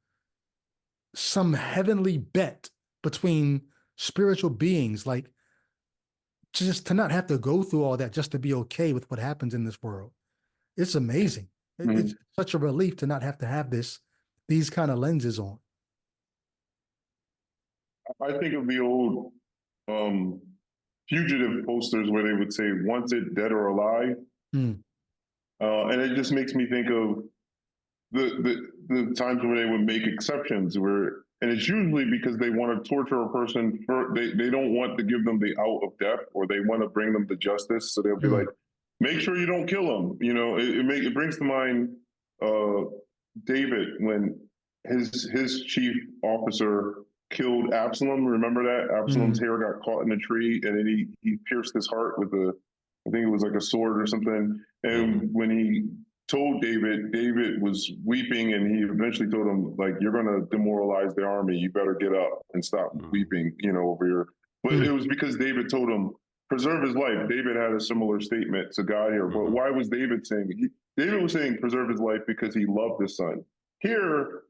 some heavenly bet between spiritual beings, like just to not have to go through all that just to be okay with what happens in this world. It's amazing. It's such a relief to not have to have these kind of lenses on. I think of the old fugitive posters where they would say wanted, dead or alive. And it just makes me think of the times where they would make exceptions and it's usually because they want to torture a person. They don't want to give them the out of death, or they want to bring them to justice. So they'll be like, make sure you don't kill them. You know, it brings to mind David when his chief officer killed Absalom. Remember that? Absalom's hair got caught in a tree, and then he pierced his heart with I think it was like a sword or something. And when he told David, David was weeping, and he eventually told him, like, you're going to demoralize the army. You better get up and stop weeping, you know, over here. But it was because David told him, preserve his life. David had a similar statement to God here. But why was David saying David was saying preserve his life because he loved his son. Here,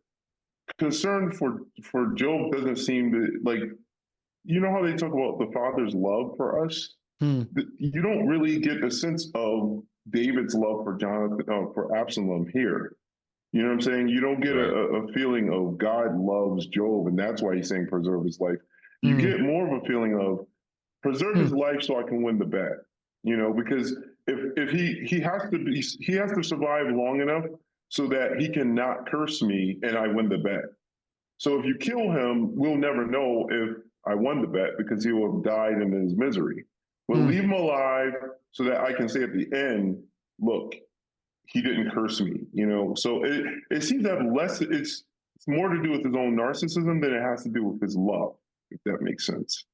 concern for Job doesn't seem to, like, you know how they talk about the father's love for us? You don't really get a sense of David's love for for Absalom here. You know what I'm saying? You don't get a feeling of God loves Job, and that's why he's saying preserve his life. You get more of a feeling of preserve his life so I can win the bet. You know, because if he has to survive long enough so that he cannot curse me and I win the bet. So if you kill him, we'll never know if I won the bet because he will have died in his misery. But leave him alive so that I can say at the end, look, he didn't curse me, you know? So it seems to have less, it's more to do with his own narcissism than it has to do with his love, if that makes sense.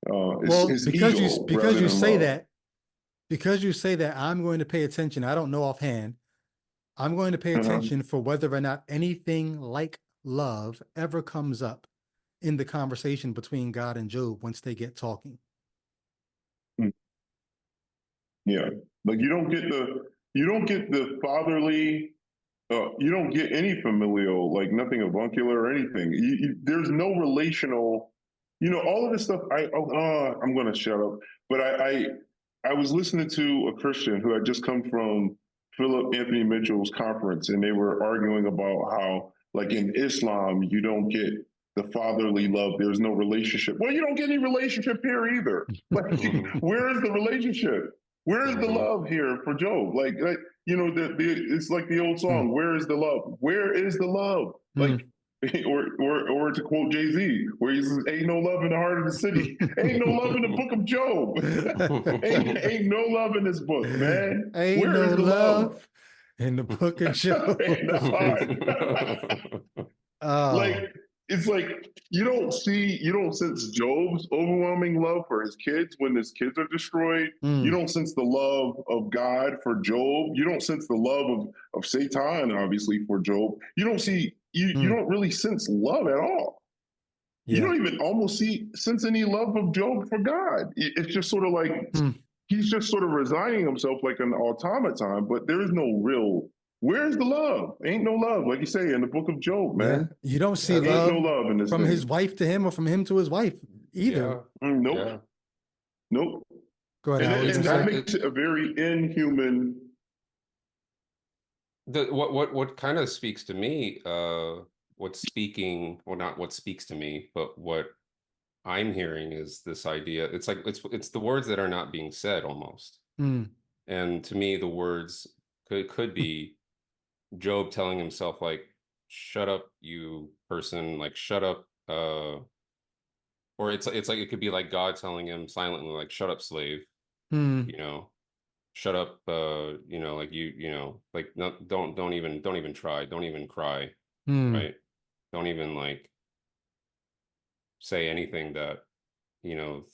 Well, because you say that, I'm going to pay attention. I don't know offhand. I'm going to pay attention for whether or not anything like love ever comes up in the conversation between God and Job once they get talking. Yeah, like you don't get the fatherly, you don't get any familial, like nothing avuncular or anything. There's no relational, you know, all of this stuff. I'm going to shut up. But I was listening to a Christian who had just come from Philip Anthony Mitchell's conference, and they were arguing about how, like in Islam, you don't get the fatherly love. There's no relationship. Well, you don't get any relationship here either. Like, where is the relationship? Where is the love here for Job? Like you know, it's like the old song, where is the love? Where is the love? Like, or to quote Jay-Z, where he says, ain't no love in the heart of the city. Ain't no love in the book of Job. ain't no love in this book, man. Ain't where no is the love in the book of Job. Like, it's like you don't sense Job's overwhelming love for his kids when his kids are destroyed. You don't sense the love of God for Job. You don't sense the love of Satan, obviously, for Job. You don't see, you don't really sense love at all. You don't even almost sense any love of Job for God. It's just sort of like he's just sort of resigning himself like an automaton, but there is no real. Where's the love? Ain't no love, like you say in the book of Job, man. Yeah. You don't see love, ain't no love in this from thing. his wife to him or from him to his wife either. Nope. Yeah. Nope. Go ahead. And that makes it a very inhuman. What kind of speaks to me, not what speaks to me, but what I'm hearing is this idea. It's like it's the words that are not being said almost. And to me, the words could be Job telling himself, like, shut up, you person, like, shut up, or it's like it could be like God telling him silently, like, shut up, slave, you know, shut up, you know, like you know, like, don't even try, don't even cry, right? Don't even, like, say anything that, you know,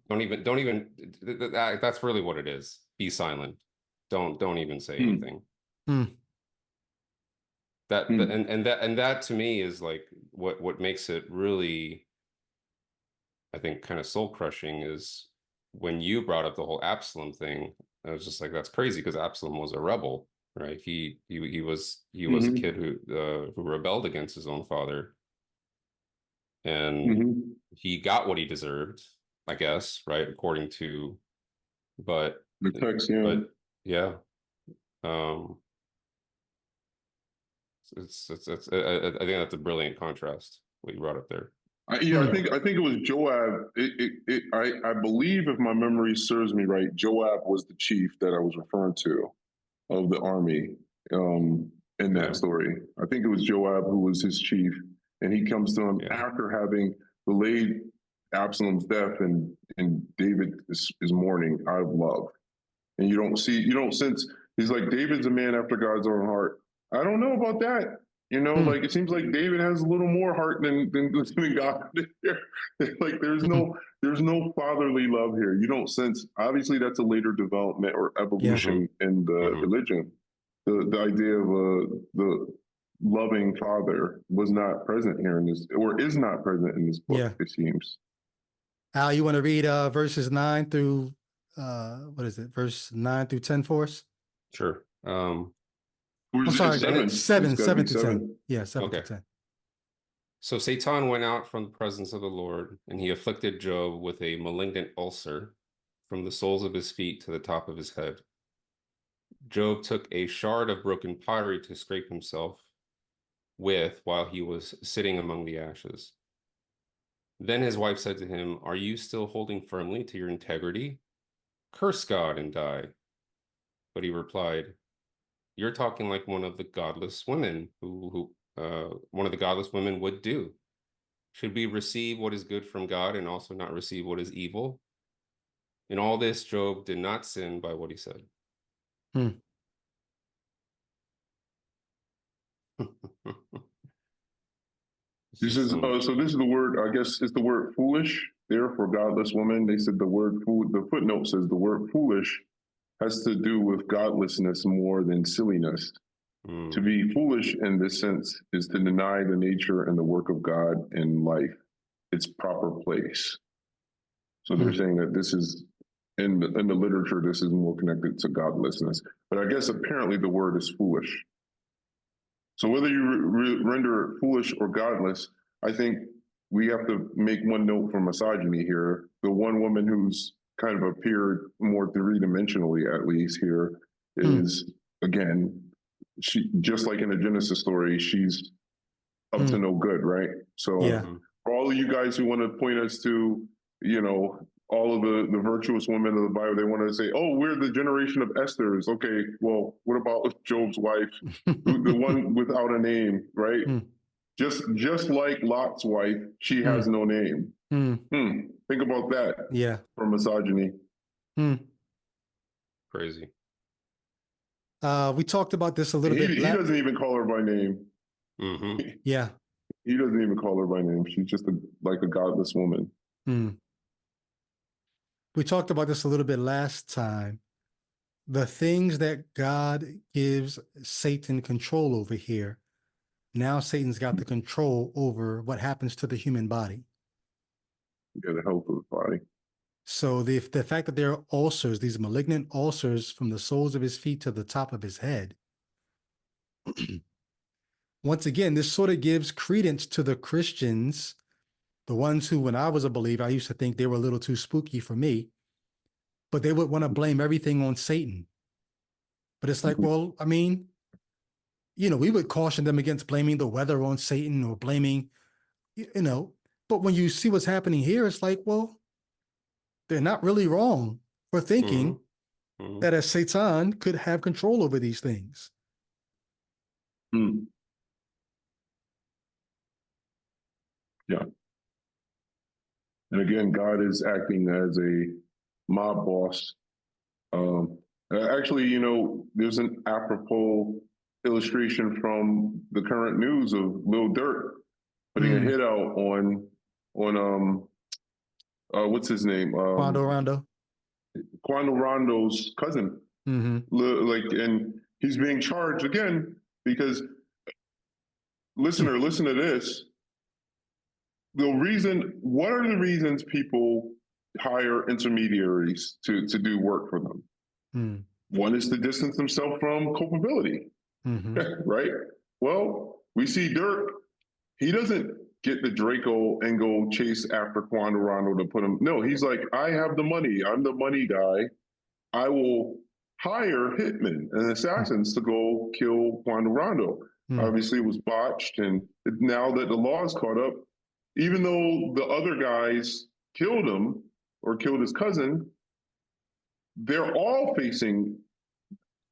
don't even, that's really what it is. Be silent. Don't even say anything. That to me is like what makes it really, I think, kind of soul crushing is when you brought up the whole Absalom thing. I was just like, that's crazy, because Absalom was a rebel, right? He was a kid who rebelled against his own father, and he got what he deserved, I guess, right? According to, but the text, yeah. But yeah, it's I think that's a brilliant contrast what you brought up there. I think it was Joab. I believe, if my memory serves me right, Joab was the chief that I was referring to of the army in that story. I think it was Joab who was his chief, and he comes to him after having delayed Absalom's death, and David is mourning out of love. And you don't sense, he's like, David's a man after God's own heart. I don't know about that. You know, like, it seems like David has a little more heart than God. Like, there's no fatherly love here. You don't sense, obviously that's a later development or evolution in the religion. The idea of the loving father was not present here in this, or is not present in this book, it seems. Al, you want to read verses 9 through verse 9 through 10 for us? Sure. I'm sorry, 7 to 10. Yeah, 7 to 10. So Satan went out from the presence of the Lord, and he afflicted Job with a malignant ulcer from the soles of his feet to the top of his head. Job took a shard of broken pottery to scrape himself with while he was sitting among the ashes. Then his wife said to him, "Are you still holding firmly to your integrity? Curse God and die." But he replied, "You're talking like one of the godless women one of the godless women would do. Should we receive what is good from God and also not receive what is evil?" In all this, Job did not sin by what he said. This is so this is the word, I guess it's the word foolish there for godless woman. They said the word the footnote says the word foolish has to do with godlessness more than silliness. To be foolish in this sense is to deny the nature and the work of God in life, its proper place. So they're saying that this is, in the literature, this is more connected to godlessness. But I guess apparently the word is foolish. So whether you render it foolish or godless, I think we have to make one note for misogyny here. The one woman who's kind of appeared more three-dimensionally, at least here, is, again, she, just like in the Genesis story, she's up to no good, right? So for all of you guys who want to point us to, you know, all of the virtuous women of the Bible, they want to say, oh, we're the generation of Esthers. Okay, well, what about Job's wife, the one without a name, right? Just like Lot's wife, she has no name. Think about that. Yeah. For misogyny. Crazy. We talked about this a little bit. He doesn't even call her by name. Yeah. He doesn't even call her by name. She's just like a godless woman. We talked about this a little bit last time. The things that God gives Satan control over here, now Satan's got the control over what happens to the human body. Yeah, the health of the body. So the fact that there are ulcers, these malignant ulcers from the soles of his feet to the top of his head, once again, this sort of gives credence to the Christians, the ones who, when I was a believer, I used to think they were a little too spooky for me, but they would want to blame everything on Satan. But it's like, well, I mean, you know, we would caution them against blaming the weather on Satan or blaming, you know, but when you see what's happening here, it's like, well, they're not really wrong for thinking that a Satan could have control over these things. Yeah. And again, God is acting as a mob boss. Actually, you know, there's an apropos illustration from the current news of Lil Durk putting a hit out on what's his name? Quando Rondo. Quando Rondo's cousin. And he's being charged again because, listener, listen to this. What are the reasons people hire intermediaries to do work for them? One is to distance themselves from culpability, right? Well, we see Dirk, he doesn't get the Draco and go chase after Quando Rondo to put him. No, he's like, I have the money. I'm the money guy. I will hire hitmen and assassins to go kill Quando Rondo. Obviously, it was botched. And now that the law's caught up, even though the other guys killed him or killed his cousin, they're all facing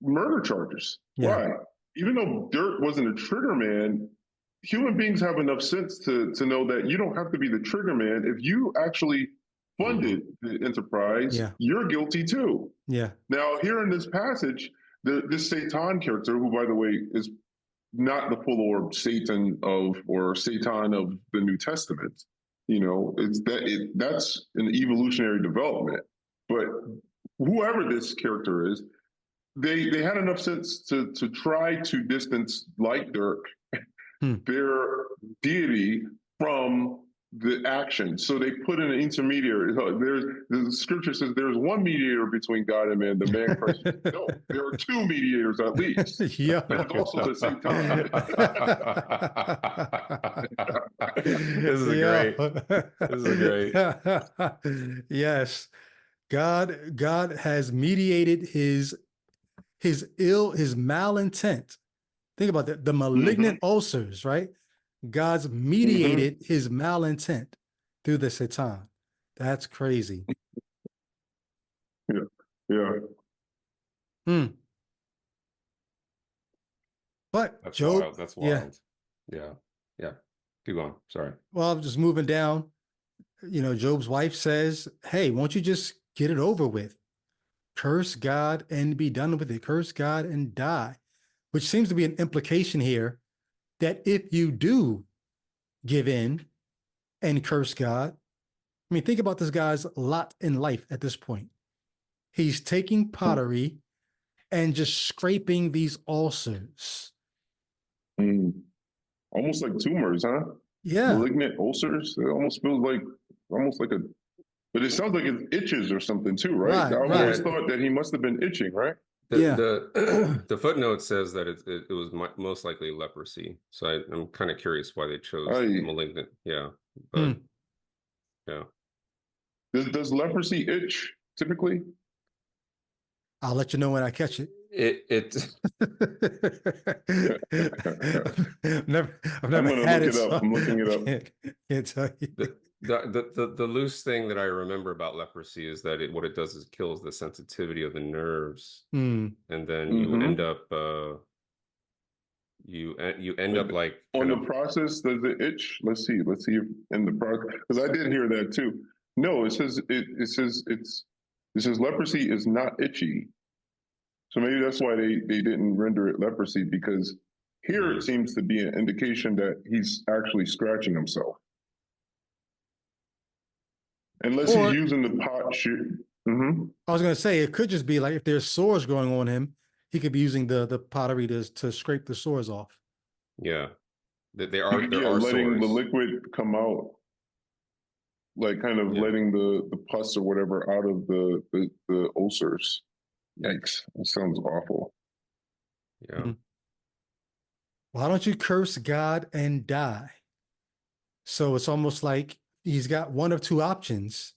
murder charges. Why? Even though Dirk wasn't a trigger man, human beings have enough sense to know that you don't have to be the trigger man. If you actually funded the enterprise, you're guilty too. Now, here in this passage, this Satan character, who, by the way, is not the full orb Satan or Satan of the New Testament, that's an evolutionary development. But whoever this character is, they had enough sense to try to distance, like Dirk, their deity from the action. So they put in an intermediary. The scripture says there's one mediator between God and man, the man Christ. No, there are two mediators at least. And also the same time. This is great. Yes. God has mediated his malintent. Think about that. The malignant ulcers, right? God's mediated his malintent through the Satan. That's crazy. But that's Job, wild. That's wild. Yeah. Keep going. Sorry. Well, I'm just moving down. Job's wife says, hey, won't you just get it over with? Curse God and be done with it. Curse God and die. Which seems to be an implication here that if you do give in and curse God, I mean, think about this guy's lot in life at this point. He's taking pottery and just scraping these ulcers. Almost like tumors, huh? Yeah. Malignant ulcers. It almost feels like but it sounds like it itches or something too, right? I always thought that he must have been itching, right? The footnote says that it was most likely leprosy. So I'm kind of curious why they chose malignant. But Does leprosy itch typically? I'll let you know when I catch it. I've never had it. I'm looking it up. Can't tell you. The loose thing that I remember about leprosy is that what it does is kills the sensitivity of the nerves, and then you end up like on the process. Does it itch? Let's see if in the process, because I did hear that too. No, it says leprosy is not itchy. So maybe that's why they didn't render it leprosy, because here it seems to be an indication that he's actually scratching himself. Unless he's using the pot shit. I was going to say, it could just be like if there's sores growing on him, he could be using the pottery to scrape the sores off. Yeah. There are letting sores. The liquid come out, like kind of letting the pus or whatever out of the ulcers. Yikes. That sounds awful. Yeah. Why don't you curse God and die? So it's almost like he's got one of two options.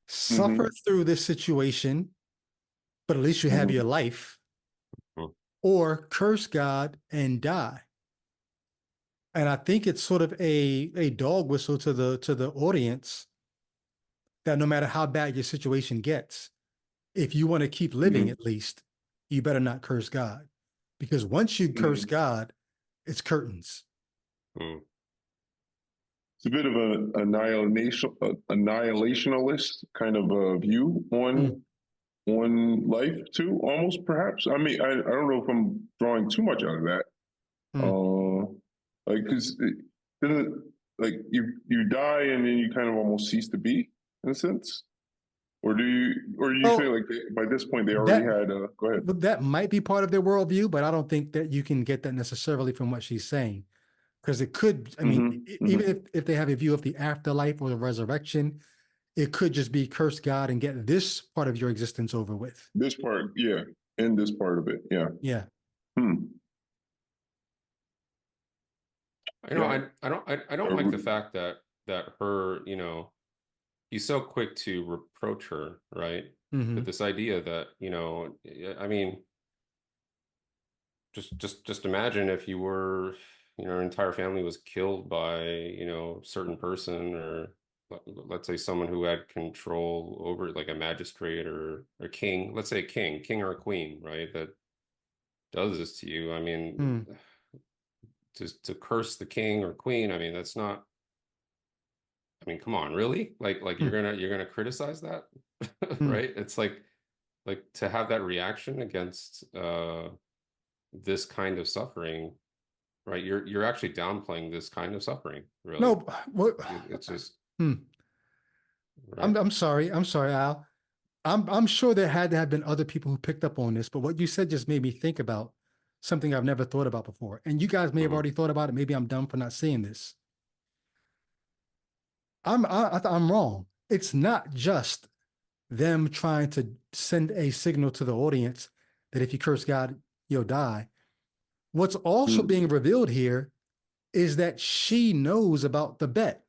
Suffer through this situation, but at least you have your life, or curse God and die. And I think it's sort of a dog whistle to the audience that no matter how bad your situation gets, if you want to keep living, at least, you better not curse God. Because once you curse God, it's curtains. It's a bit of an annihilationalist kind of view on on life too, almost perhaps. I mean, I don't know if I'm drawing too much out of that. Like, because like you die and then you kind of almost cease to be in a sense, or do you feel like by this point they already had? Go ahead. But that might be part of their worldview, but I don't think that you can get that necessarily from what she's saying, because it could. I mean, even if they have a view of the afterlife or the resurrection, it could just be curse God and get this part of your existence over with. This part, yeah, and this part of it, yeah. Yeah. I know. I don't like the fact that her, you know, he's so quick to reproach her, right? But this idea that, you know, I mean, just imagine if you were, you know, your entire family was killed by, you know, a certain person, or let's say someone who had control over, like a magistrate or a king, let's say a king or a queen, right? That does this to you. I mean, to curse the king or queen, I mean, that's not, I mean, come on, really? Like you're gonna criticize that, right? It's like to have that reaction against this kind of suffering, right? You're actually downplaying this kind of suffering, really. No, it's just. Right? I'm sorry, Al. I'm sure there had to have been other people who picked up on this, but what you said just made me think about something I've never thought about before. And you guys may have already thought about it. Maybe I'm dumb for not seeing this. I'm wrong. It's not just them trying to send a signal to the audience that if you curse God, you'll die. What's also being revealed here is that she knows about the bet.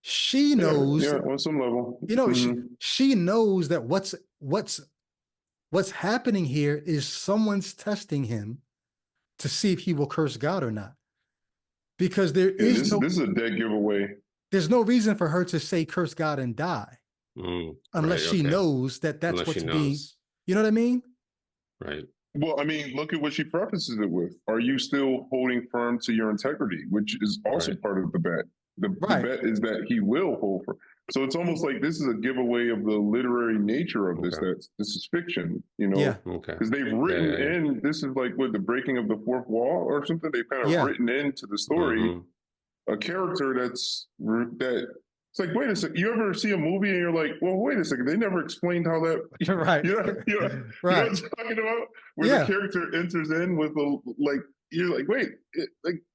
She knows, on some level, you know, she knows that what's happening here is someone's testing him to see if he will curse God or not. Because this is a dead giveaway. There's no reason for her to say curse God and die unless she knows that that's what's being, you know what I mean? Right. Well, I mean, look at what she prefaces it with. Are you still holding firm to your integrity, which is also part of the bet? The bet is that he will hold firm. So it's almost like this is a giveaway of the literary nature of this. That this is fiction, you know? Yeah. Because they've written in, this is like what, the breaking of the fourth wall or something. They've kind of written into the story a character that. It's like, wait a second. You ever see a movie and you're like, well, wait a second. They never explained how that. Right. You know what I'm talking about? Where the character enters in with you're like, wait,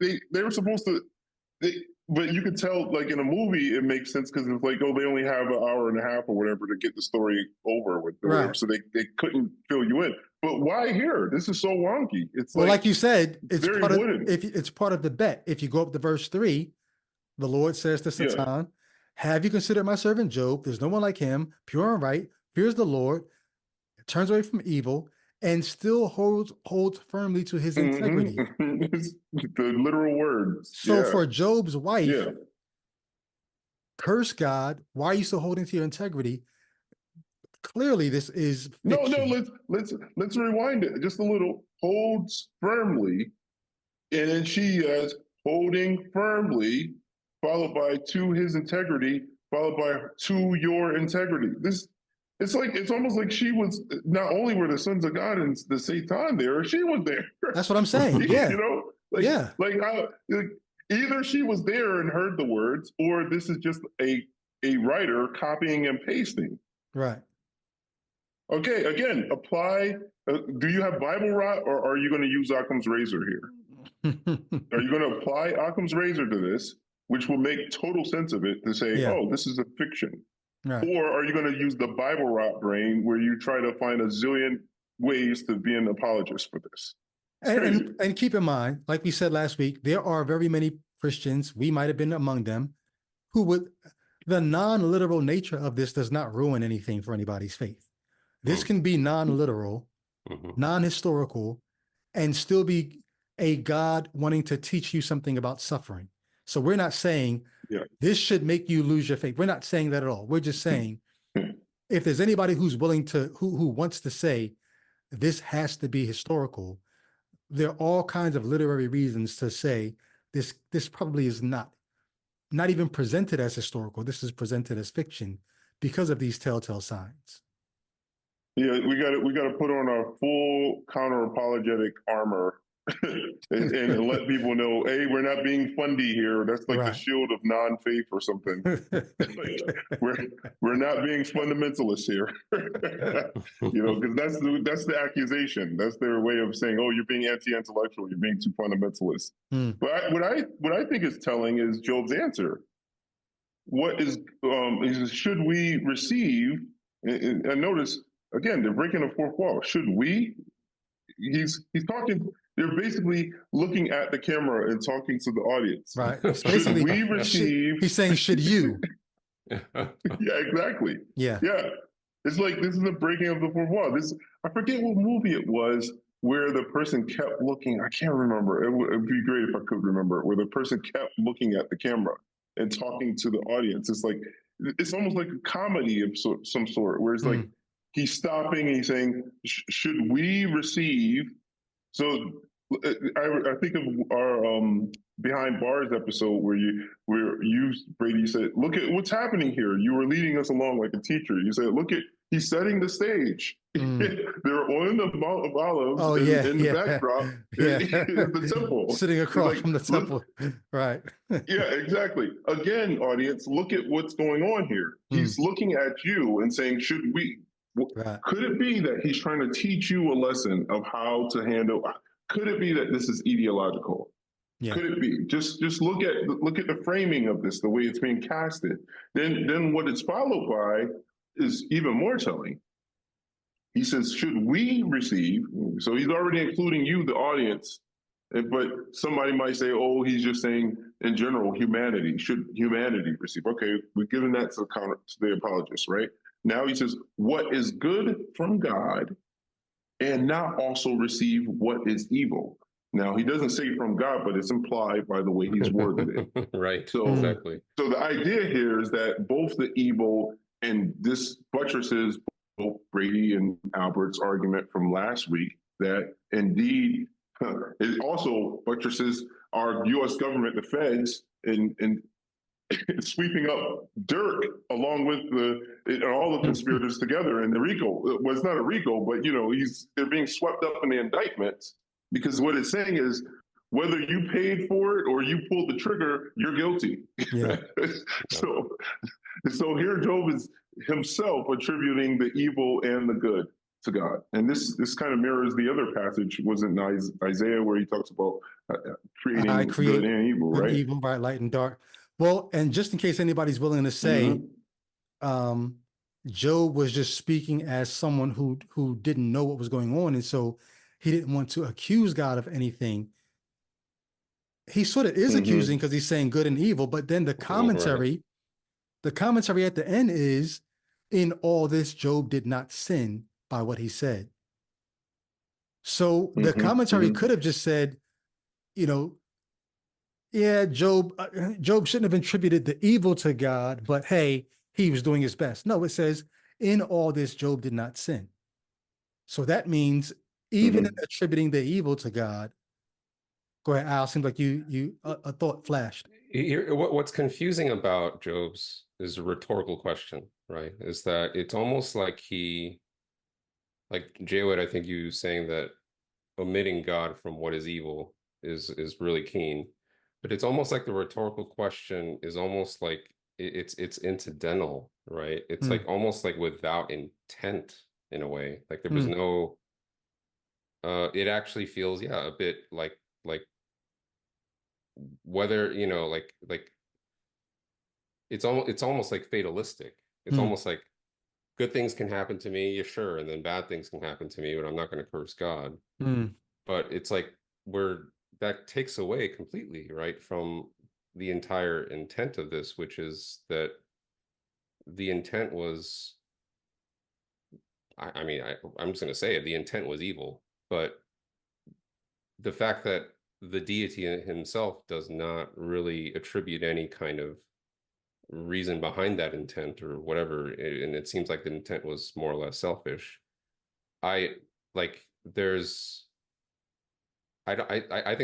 they were supposed to. But you could tell, like in a movie, it makes sense because it's like, oh, they only have an hour and a half or whatever to get the story over with, so they couldn't fill you in. But why here? This is so wonky. It's like you said, it's very it's part of the bet. If you go up to verse 3, the Lord says to Satan, have you considered my servant Job? There's no one like him, pure and right, fears the Lord, turns away from evil, and still holds firmly to his integrity. The literal words. So for Job's wife, curse God, why are you still holding to your integrity? Clearly, this is fiction. No. Let's rewind it just a little. Holds firmly, and then she is holding firmly, followed by to his integrity, followed by to your integrity. It's almost like she was, not only were the sons of God and the Satan there, she was there. That's what I'm saying. Yeah. You know, either she was there and heard the words, or this is just a writer copying and pasting. Right. Okay. Again, apply. Do you have Bible rot, or are you going to use Occam's razor here? Are you going to apply Occam's razor to this, which will make total sense of it, to say, oh, this is a fiction? Right. Or are you going to use the Bible rot brain where you try to find a zillion ways to be an apologist for this? And keep in mind, like we said last week, there are very many Christians, we might have been among them, who would, the non-literal nature of this does not ruin anything for anybody's faith. This can be non-literal, non-historical, and still be a God wanting to teach you something about suffering. So we're not saying this should make you lose your faith. We're not saying that at all. We're just saying if there's anybody who's willing to, who wants to say this has to be historical, there are all kinds of literary reasons to say this probably is not not even presented as historical. This is presented as fiction because of these telltale signs. Yeah, we got to put on our full counter-apologetic armor and let people know, hey, we're not being fundy here. That's like the shield of non-faith or something. Like, we're not being fundamentalists here. Because that's the accusation. That's their way of saying, oh, you're being anti-intellectual. You're being too fundamentalist. But what I think is telling is Job's answer. What is should we receive? And notice again, they're breaking the fourth wall. Should we? He's talking. They're basically looking at the camera and talking to the audience. Right. Should we receive? He's saying, should you? Yeah, exactly. Yeah. Yeah. It's like this is the breaking of the fourth wall. I forget what movie it was where the person kept looking. I can't remember. It would be great if I could remember it, where the person kept looking at the camera and talking to the audience. It's almost like a comedy of some sort, where it's like he's stopping and he's saying, should we receive? So I think of our Behind Bars episode where you Brady said, look at what's happening here. You were leading us along like a teacher. You said, look at, he's setting the stage. They're on the Mount of Olives in the backdrop in the temple. Sitting across from the temple. Right. Yeah, exactly. Again, audience, look at what's going on here. He's looking at you and saying, should we? Could it be that he's trying to teach you a lesson of how to handle? Could it be that this is ideological? Yeah. Could it be? Just look at the framing of this, the way it's being casted. Then what it's followed by is even more telling. He says, should we receive? So he's already including you, the audience. But somebody might say, oh, he's just saying in general, humanity. Should humanity receive? Okay, we're giving that to the apologists, right? Now he says, what is good from God and not also receive what is evil. Now, he doesn't say from God, but it's implied by the way he's worded it. Right, so, exactly. So the idea here is that both the evil and this buttresses both Brady and Albert's argument from last week that indeed it also buttresses our U.S. government, the feds, and sweeping up Dirk along with all the conspirators together in the RICO. Well, it's not a RICO, but they're being swept up in the indictments because what it's saying is whether you paid for it or you pulled the trigger, you're guilty. Yeah. So here Job is himself attributing the evil and the good to God. And this kind of mirrors the other passage, wasn't Isaiah, where he talks about creating good and evil, right? Evil, right, light and dark. Well, and just in case anybody's willing to say, Job was just speaking as someone who didn't know what was going on, and so he didn't want to accuse God of anything. He sort of is accusing because he's saying good and evil, but then the commentary at the end is, in all this, Job did not sin by what he said. So the commentary could have just said, yeah, Job shouldn't have attributed the evil to God, but hey, he was doing his best. No, it says, in all this, Job did not sin. So that means even in attributing the evil to God, go ahead, Al, seems like a thought flashed. What's confusing about Job's is a rhetorical question, right? Is that it's almost like like Jaywood, I think you saying that omitting God from what is evil is really keen. But it's almost like the rhetorical question is almost like it's incidental, right? It's like almost like without intent in a way. Like there was no. It actually feels a bit like whether like it's almost like fatalistic. It's almost like good things can happen to me, yeah, sure, and then bad things can happen to me, but I'm not going to curse God. But it's like that takes away completely, right, from the entire intent of this, which is that the intent was, I'm just going to say it, the intent was evil, but the fact that the deity himself does not really attribute any kind of reason behind that intent or whatever, and it seems like the intent was more or less selfish. I think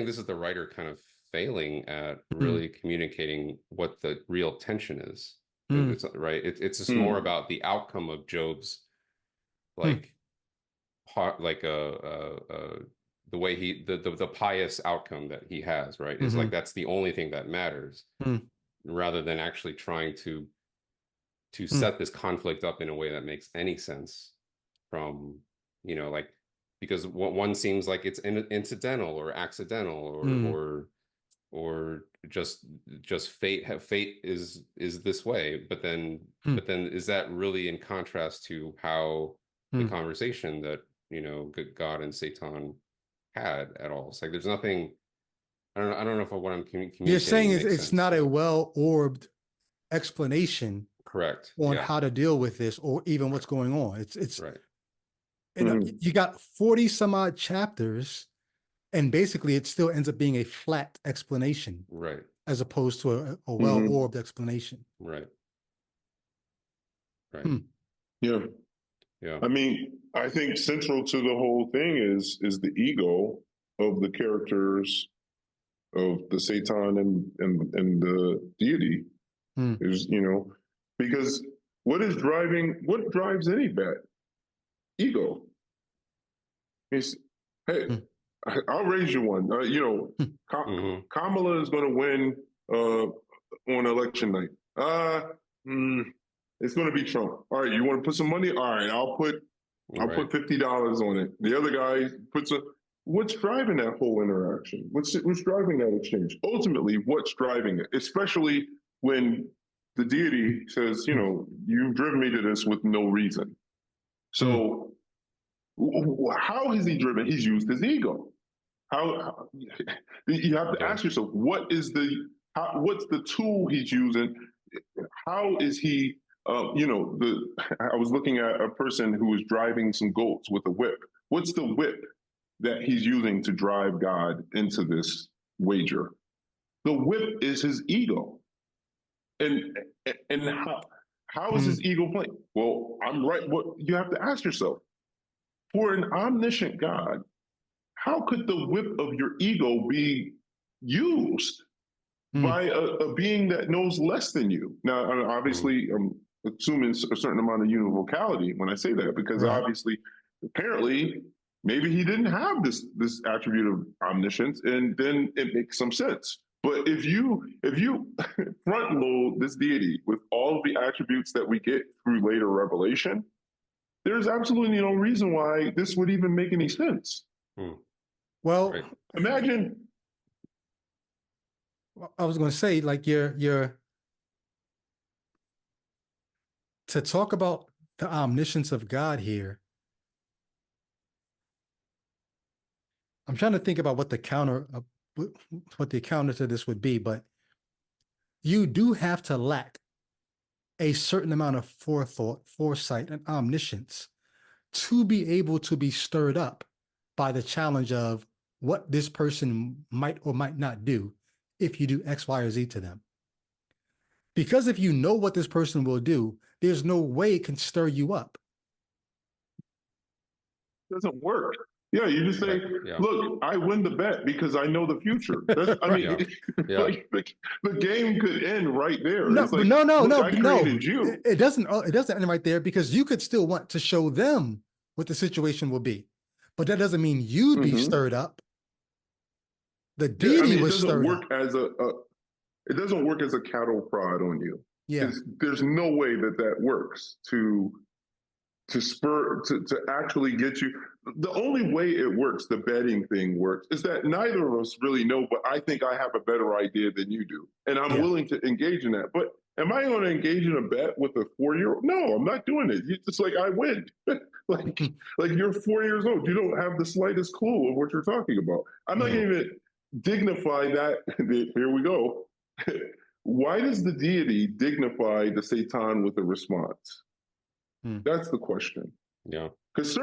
this is the writer kind of failing at really communicating what the real tension is. It's right. It's just more about the outcome of Job's like like the way the pious outcome that he has, right? Is like that's the only thing that matters, rather than actually trying to set this conflict up in a way that makes any sense from, you know, like, because one seems like it's incidental or accidental or just fate is this way, but then is that really in contrast to how the conversation that, you know, God and Satan had at all? It's like there's nothing. I don't know if what I'm communicating. You're saying makes it's sense, not a well-orbed explanation, correct, on how to deal with this or even what's going on. It's right. You got 40 some odd chapters, and basically it still ends up being a flat explanation, Right. as opposed to a well-orbed explanation. Right. Right. Yeah. Yeah. I mean, I think central to the whole thing is the ego of the characters of the Satan and the deity. Is, you know, because what drives any bet? Ego. It's, hey, I'll raise you one. You know, Kamala is going to win on election night. It's going to be Trump. All right, you want to put some money? All right, I'll put $50 on it. The other guy puts a. What's driving that whole interaction? What's driving that exchange? Ultimately, what's driving it? Especially when the deity says, you know, you've driven me to this with no reason. So how has he driven? He's used his ego. How you have to ask yourself, what's the tool he's using? How is he, you know, I was looking at a person who was driving some goats with a whip. What's the whip that he's using to drive God into this wager? The whip is his ego. And how is his ego playing? Well, I'm right. What you have to ask yourself, for an omniscient God, how could the whip of your ego be used by a being that knows less than you? Now, obviously, I'm assuming a certain amount of univocality when I say that, because obviously, apparently, maybe he didn't have this attribute of omniscience, and then it makes some sense. But if you front load this deity with all of the attributes that we get through later revelation, there's absolutely no reason why this would even make any sense. Well, imagine. I was going to say, like, you're to talk about the omniscience of God here. I'm trying to think about what the counter to this would be, but you do have to lack a certain amount of forethought, foresight, and omniscience to be able to be stirred up by the challenge of what this person might or might not do if you do X, Y, or Z to them. Because if you know what this person will do, there's no way it can stir you up. It doesn't work. Yeah, you just say, look, I win the bet because I know the future. That's, I mean, like, the game could end right there. No, it's like, no. You. It doesn't end right there, because you could still want to show them what the situation will be. But that doesn't mean you'd be stirred up. The deity was stirred up. It doesn't work as a cattle prod on you. Yeah. There's no way that works to actually get you. The only way it works, the betting thing works, is that neither of us really know, but I think I have a better idea than you do. And I'm willing to engage in that. But am I going to engage in a bet with a 4-year-old? No, I'm not doing it. It's like, I win. like you're 4 years old. You don't have the slightest clue of what you're talking about. I'm not going to dignify that. Here we go. Why does the deity dignify the Satan with a response? That's the question. Yeah. Because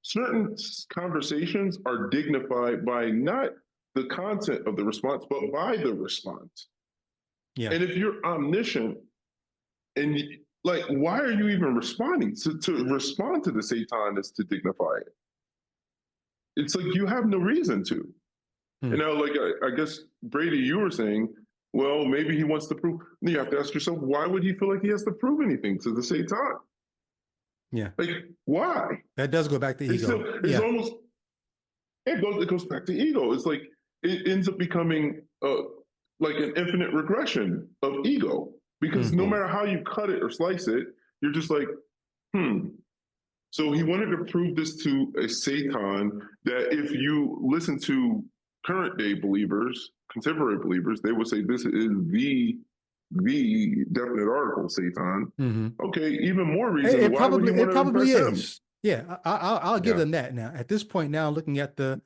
certain conversations are dignified by not the content of the response, but by the response. Yeah. And if you're omniscient, and like, why are you even responding? To respond to the Satan is to dignify it. It's like you have no reason to. And now, like, I guess, Brady, you were saying, well, maybe he wants to prove. You have to ask yourself, why would he feel like he has to prove anything to the Satan? Yeah. Like, why? That does go back to It's ego. still, it's almost, it goes back to ego. It's like, it ends up becoming like an infinite regression of ego, because no matter how you cut it or slice it, you're just like, So he wanted to prove this to a Satan, that if you listen to current day believers, contemporary believers, they would say this is the definite article, Satan. Okay, even more reason It why would he want to probably impress is. Yeah, I'll give them that now. At this point now, looking at the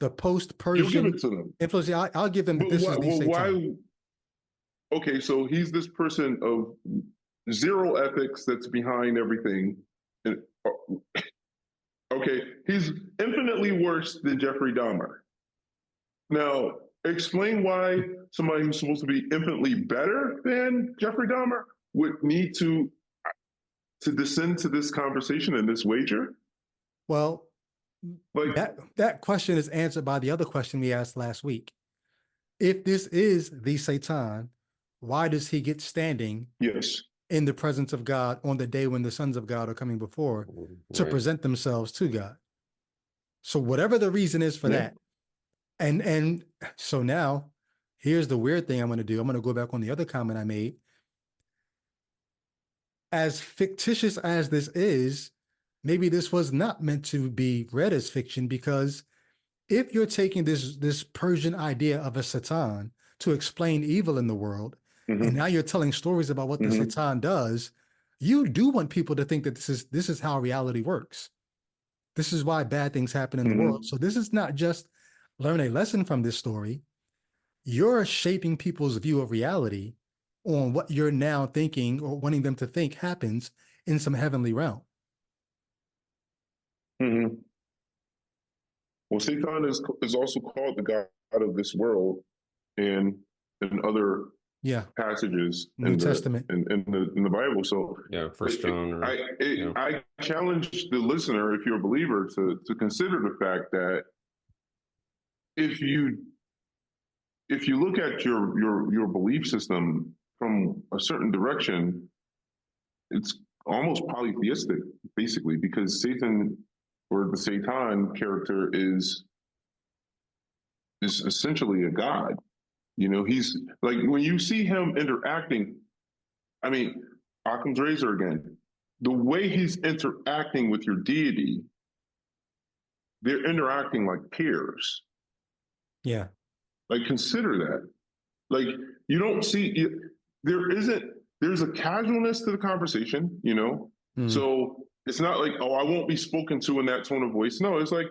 him? post-Persian You'll give it to them. influence, I'll give them that this is the Satan. Why? Okay, so he's this person of zero ethics that's behind everything. And, okay, he's infinitely worse than Jeffrey Dahmer. Now, explain why somebody who's supposed to be infinitely better than Jeffrey Dahmer would need to descend to this conversation and this wager? Well, like that question is answered by the other question we asked last week. If this is the Satan, why does he get standing in the presence of God on the day when the sons of God are coming before to present themselves to God? So whatever the reason is for that. And so now here's the weird thing I'm going to do. I'm going to go back on the other comment I made. As fictitious as this is, maybe this was not meant to be read as fiction, because if you're taking this Persian idea of a Satan to explain evil in the world, and now you're telling stories about what the Satan does, you do want people to think that this is how reality works. This is why bad things happen in the world. So this is not just learn a lesson from this story. You're shaping people's view of reality on what you're now thinking or wanting them to think happens in some heavenly realm. Well, Satan is also called the God of this world, and in other passages New Testament in the Bible. So First John. I challenge the listener, if you're a believer, to consider the fact that if you look at your belief system from a certain direction, it's almost polytheistic, basically, because Satan, or the Satan character, is essentially a god. You know, he's like, when you see him interacting, I mean, Occam's razor again, the way he's interacting with your deity, they're interacting like peers. Yeah. Like, consider that. Like, you don't see, there's a casualness to the conversation, you know? So it's not like, oh, I won't be spoken to in that tone of voice. No, it's like,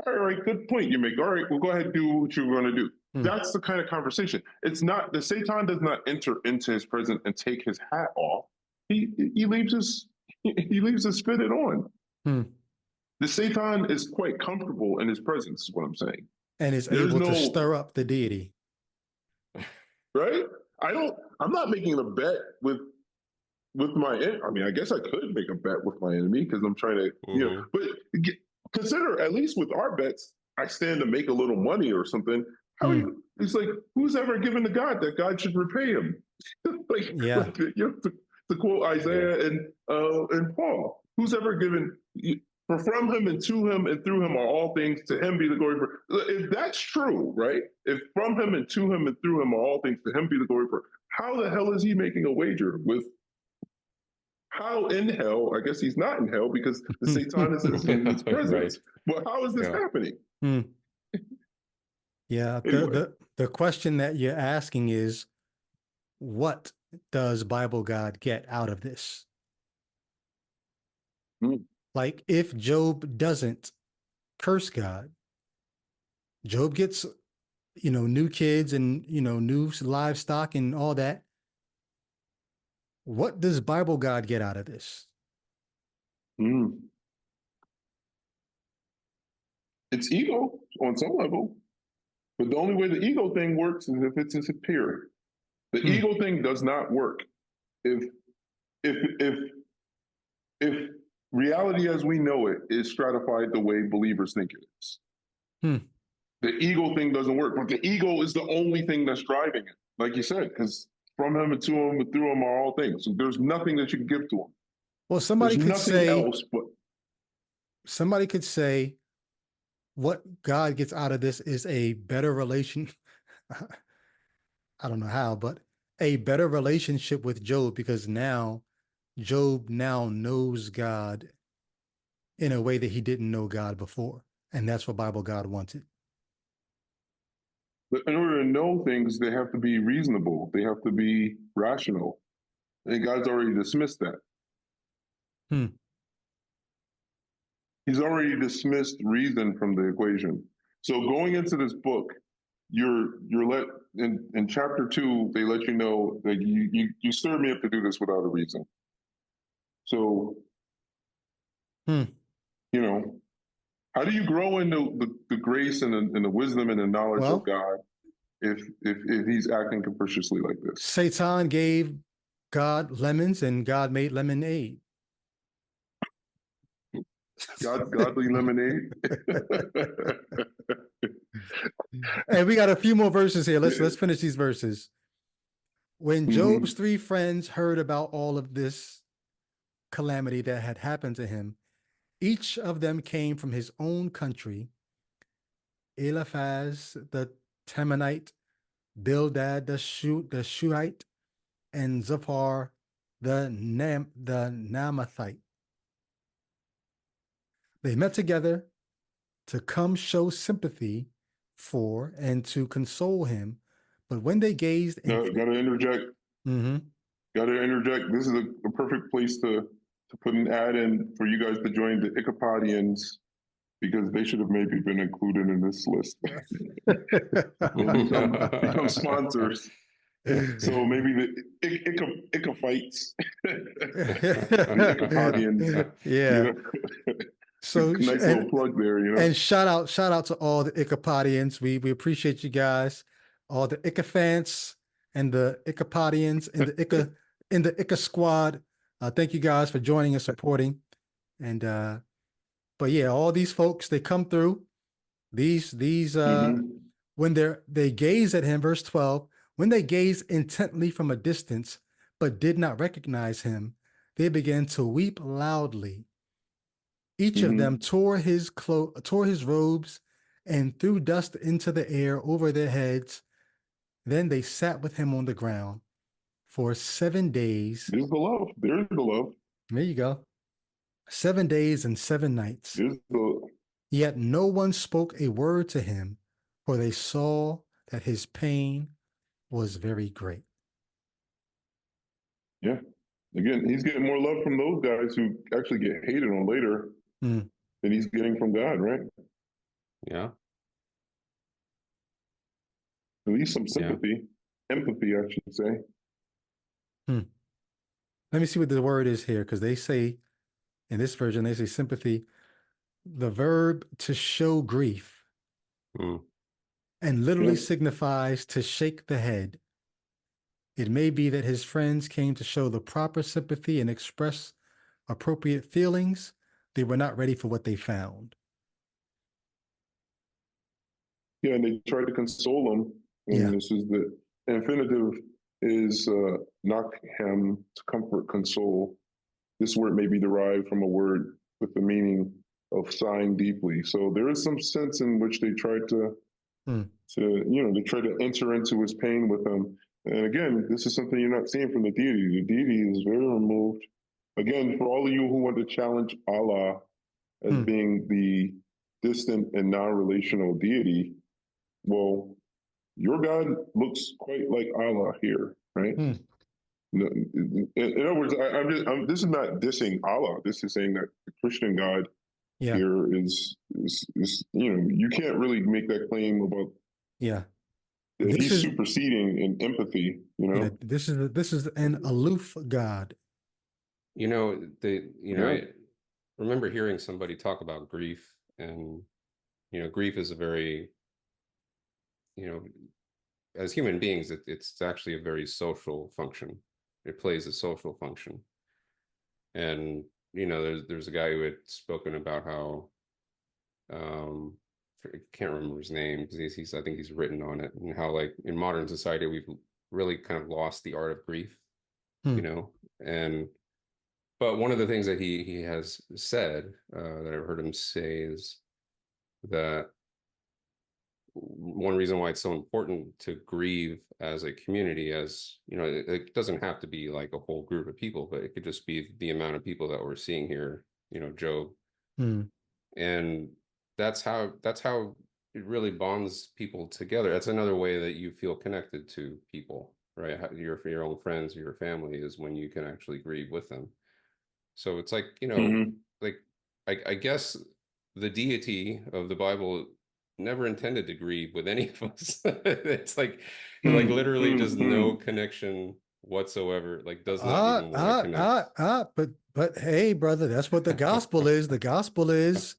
all right, good point you make. All right, well, go ahead and do what you're going to do. That's the kind of conversation. It's not, the Satan does not enter into his presence and take his hat off. He leaves his fitted on. The Satan is quite comfortable in his presence, is what I'm saying. And is able to stir up the deity. Right? I'm not making a bet with my, I mean, I guess I could make a bet with my enemy, because I'm trying to, you know, but consider, at least with our bets, I stand to make a little money or something. It's like, who's ever given to God that God should repay him? like, you know, to quote Isaiah and Paul, who's ever given, for from him and to him and through him are all things, to him be the glory. If that's true, right? If from him and to him and through him are all things, to him be the glory. How the hell is he making a wager with? How in hell? I guess he's not in hell, because the Satan is in his presence. But how is this happening? Yeah, Anyway. the question that you're asking is, what does Bible God get out of this? Like, if Job doesn't curse God, Job gets, you know, new kids and, you know, new livestock and all that. What does Bible God get out of this? It's ego on some level. But the only way the ego thing works is if it's a peer. The ego thing does not work if reality as we know it is stratified the way believers think it is. The ego thing doesn't work, but the ego is the only thing that's driving it, like you said, because from him and to him and through him are all things. So there's nothing that you can give to him. Well, There's nothing else but. somebody could say what God gets out of this is a better relation. I don't know how, but a better relationship with Job, because now Job now knows God in a way that he didn't know God before. And that's what Bible God wanted. But in order to know things, they have to be reasonable. They have to be rational. And God's already dismissed that. He's already dismissed reason from the equation. So going into this book, you're let in chapter 2, they let you know that you stirred me up to do this without a reason. So, you know, how do you grow into the grace and the wisdom and the knowledge of God if he's acting capriciously like this? Satan gave God lemons and God made lemonade. Godly lemonade. And we got a few more verses here. Let's finish these verses. When Job's 3 friends heard about all of this calamity that had happened to him, each of them came from his own country. Eliphaz the Temanite, Bildad the Shuhite, and Zophar the Naamathite. They met together to come show sympathy for and to console him. But when they gazed... Gotta interject. Gotta interject. This is a perfect place to put an ad in for you guys to join the Ichabodians, because they should have maybe been included in this list. become sponsors. So maybe the Ichabodians. Ichabodians. Yeah. You know? So nice little plug there, you know. And shout out to all the Ichabodians. We appreciate you guys, all the Ichabants and the Ichabodians and the Icha squad. Thank you guys for joining and supporting. And but yeah, all these folks, they come through. These when they gaze at him, verse 12, when they gaze intently from a distance, but did not recognize him, they began to weep loudly. Each of them tore his robes and threw dust into the air over their heads. Then they sat with him on the ground for 7 days. There's the love. There's the love. There you go. 7 days and 7 nights. Yet no one spoke a word to him, for they saw that his pain was very great. Yeah. Again, he's getting more love from those guys who actually get hated on later than he's getting from God, right? Yeah. At least some sympathy, empathy, I should say. Let me see what the word is here, because they say, in this version, they say sympathy, the verb to show grief, and literally signifies to shake the head. It may be that his friends came to show the proper sympathy and express appropriate feelings. They were not ready for what they found. Yeah, and they tried to console him. And this is the infinitive is nakhem, to comfort, console. This word may be derived from a word with the meaning of sighing deeply. So there is some sense in which they tried to they try to enter into his pain with him. And again, this is something you're not seeing from the deity. The deity is very removed. Again, for all of you who want to challenge Allah as being the distant and non-relational deity, well, your God looks quite like Allah here, right? In other words, this is not dissing Allah. This is saying that the Christian God here is you can't really make that claim about he's superseding in empathy, this is an aloof God. I remember hearing somebody talk about grief, and grief is a very as human beings, it's actually a very social function. It plays a social function. And there's a guy who had spoken about how can't remember his name because he's I think he's written on it, and how like in modern society we've really kind of lost the art of grief, you know. And but one of the things that he has said that I've heard him say is that one reason why it's so important to grieve as a community, as you know, it doesn't have to be like a whole group of people, but it could just be the amount of people that we're seeing here, you know, Job. And that's how it really bonds people together. That's another way that you feel connected to people, right? Your own friends, your family, is when you can actually grieve with them. So it's like, you know, like I guess the deity of the Bible never intended to grieve with any of us. It's like literally just no connection whatsoever, like does not even want to connect. But hey, brother, that's what the gospel is. The gospel is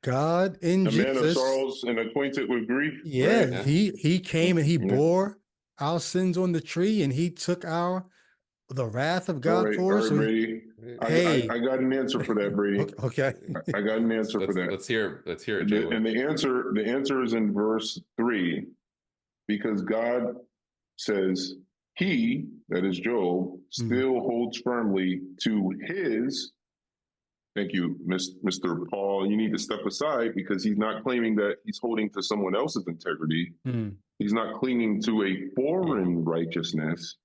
God in a man of Jesus. sorrows and acquainted with grief. Yeah, right? he came and he bore our sins on the tree, and he took the wrath of God for us. All right, Brady. Hey, I got an answer for that, Brady. Okay. I got an answer for that. Let's hear it, And the answer is in verse 3, because God says he, that is Job, still holds firmly to his. Thank you, Mr. Paul. You need to step aside, because he's not claiming that he's holding to someone else's integrity. He's not clinging to a foreign righteousness.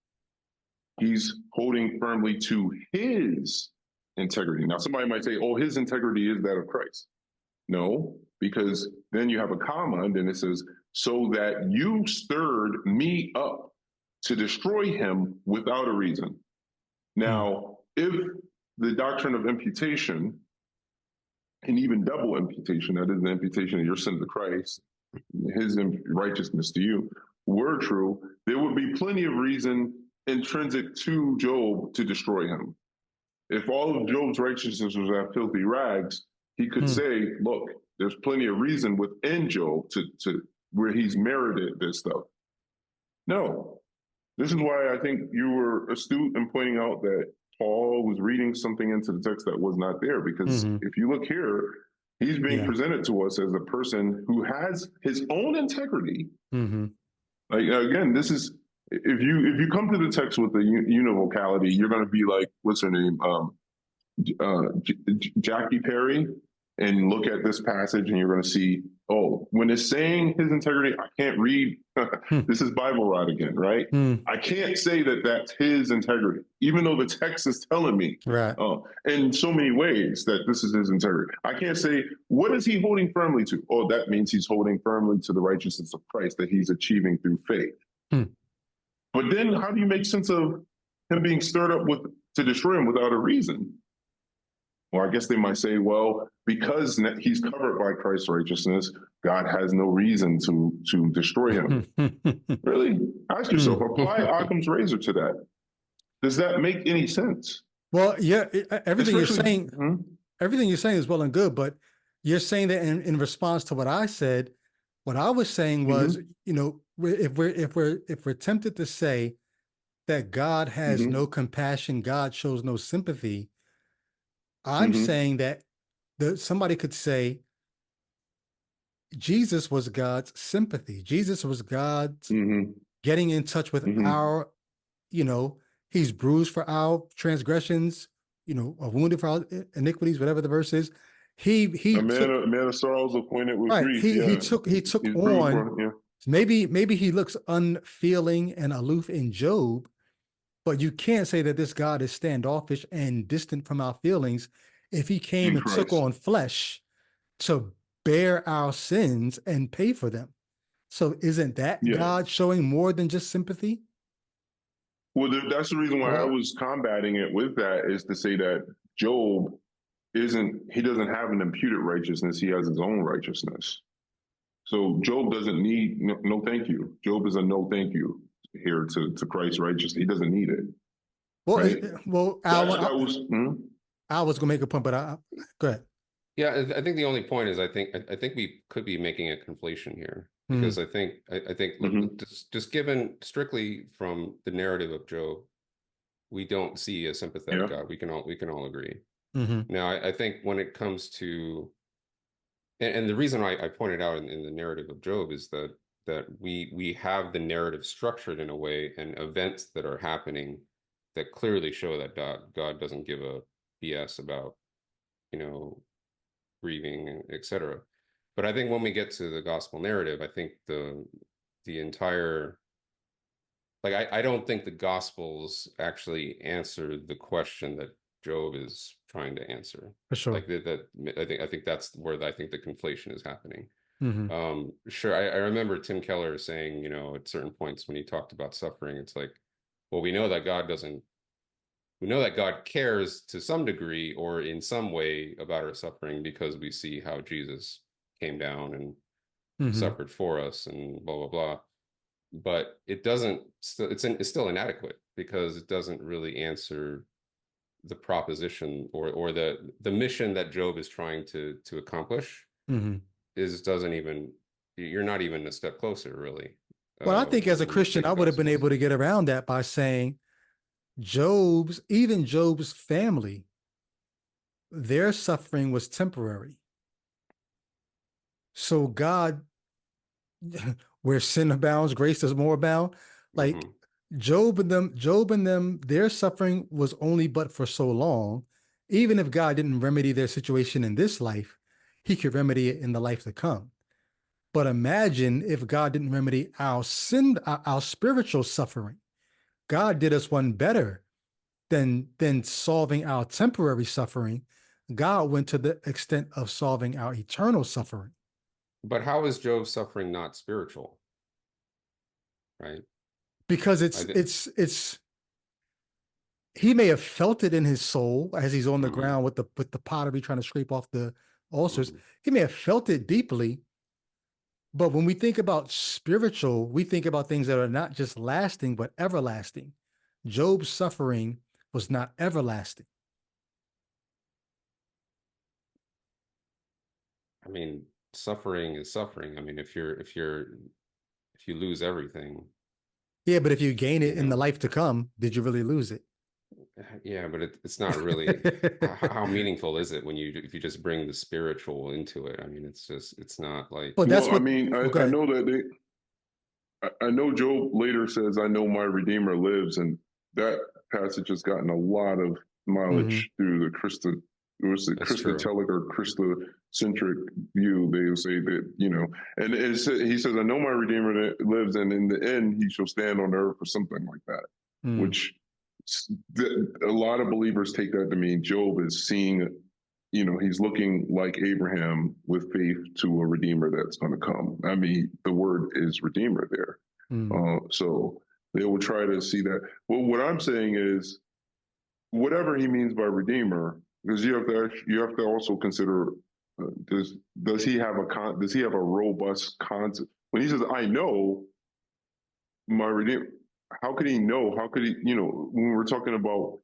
He's holding firmly to his integrity. Now, somebody might say, oh, his integrity is that of Christ. No, because then you have a comma, and then it says, so that you stirred me up to destroy him without a reason. Now, if the doctrine of imputation, and even double imputation, that is the imputation of your sin to Christ, his righteousness to you, were true, there would be plenty of reason intrinsic to Job to destroy him. If all of Job's righteousness was at filthy rags, he could say, look, there's plenty of reason within Job to where he's merited this stuff. No, this is why I think you were astute in pointing out that Paul was reading something into the text that was not there, because if you look here, he's being presented to us as a person who has his own integrity. Like, again, this is, if you come to the text with the univocality, you're going to be like, what's her name? Jackie Perry, and look at this passage and you're going to see, oh, when it's saying his integrity, I can't read. This is Bible rot again, right? I can't say that that's his integrity, even though the text is telling me in so many ways that this is his integrity. I can't say, what is he holding firmly to? Oh, that means he's holding firmly to the righteousness of Christ that he's achieving through faith. But then how do you make sense of him being stirred up to destroy him without a reason? Or I guess they might say, well, because he's covered by Christ's righteousness, God has no reason to destroy him. Really? Ask yourself, apply Occam's razor to that. Does that make any sense? Well, yeah, everything you're saying is well and good, but you're saying that in response to what I said. What I was saying was, you know, if we're tempted to say that God has no compassion, God shows no sympathy, I'm saying that somebody could say Jesus was God's sympathy. Jesus was God's getting in touch with our, you know, he's bruised for our transgressions, you know, or wounded for our iniquities, whatever the verse is. He a man of sorrows acquainted with grief. He took on. Maybe he looks unfeeling and aloof in Job, but you can't say that this God is standoffish and distant from our feelings if he came and took on flesh to bear our sins and pay for them. So isn't that God showing more than just sympathy? Well, that's the reason why I was combating it with that, is to say that Job he doesn't have an imputed righteousness. He has his own righteousness. So Job doesn't need, no thank you. Job is a no thank you here to Christ's righteousness. He doesn't need it. Well, right? I was going to make a point, but go ahead. Yeah, I think the only point is I think we could be making a conflation here, because I think just given strictly from the narrative of Job, we don't see a sympathetic God. We can all agree. Now, I think when it comes to And the reason I pointed out in the narrative of Job is that we have the narrative structured in a way, and events that are happening that clearly show that God doesn't give a BS about, you know, grieving, etc. But I think when we get to the gospel narrative, I think the entire, like, I don't think the gospels actually answer the question that Job is trying to answer. For sure. Like that I think that's where I think the conflation is happening. Mm-hmm. Sure, I remember Tim Keller saying, you know, at certain points when he talked about suffering, it's like, well, we know that God cares to some degree or in some way about our suffering because we see how Jesus came down and Mm-hmm. suffered for us and blah blah blah. But it doesn't still it's still inadequate because it doesn't really answer the proposition or the mission that Job is trying to accomplish. Mm-hmm. Doesn't even, you're not even a step closer, really. Well, I think as a When you Christian, take I the would have been Gospels. able to get around that by saying even Job's family, their suffering was temporary. So God, where sin abounds, grace does more abound. Like Mhm. Job and them, their suffering was only but for so long. Even if God didn't remedy their situation in this life, he could remedy it in the life to come. But imagine if God didn't remedy our sin, our spiritual suffering. God did us one better than solving our temporary suffering. God went to the extent of solving our eternal suffering. But how is Job's suffering not spiritual? Right? Because I did. it's he may have felt it in his soul as he's on the Mhm. ground with the pottery trying to scrape off the ulcers. Mhm. He may have felt it deeply, but when we think about spiritual, we think about things that are not just lasting but everlasting. Job's suffering was not everlasting. I mean, suffering is suffering. I mean, if you lose everything, Yeah, but if you gain you it in the know, life to come, did you really lose it? yeah, but it's not really, how meaningful is it when if you just bring the spiritual into it? I mean, it's not like, But that's Well, I what. mean, Oh, go I ahead. know that I know Job later says, "I know my Redeemer lives," and that passage has gotten a lot of Mm-hmm. mileage through the that's true. Christotelic or Christocentric view. They will say that, you know, and he says, "I know my Redeemer lives, and in the end, he shall stand on earth," or something like that. Mm. Which a lot of believers take that to mean Job is seeing, you know, he's looking like Abraham with faith to a redeemer that's going to come. I mean, the word is redeemer there. Mm. So they will try to see that. Well, what I'm saying is, whatever he means by redeemer, because you have to also consider, does he have a robust concept when he says, "I know my redeemer"? How could he know? How could he, you know, when we're talking about,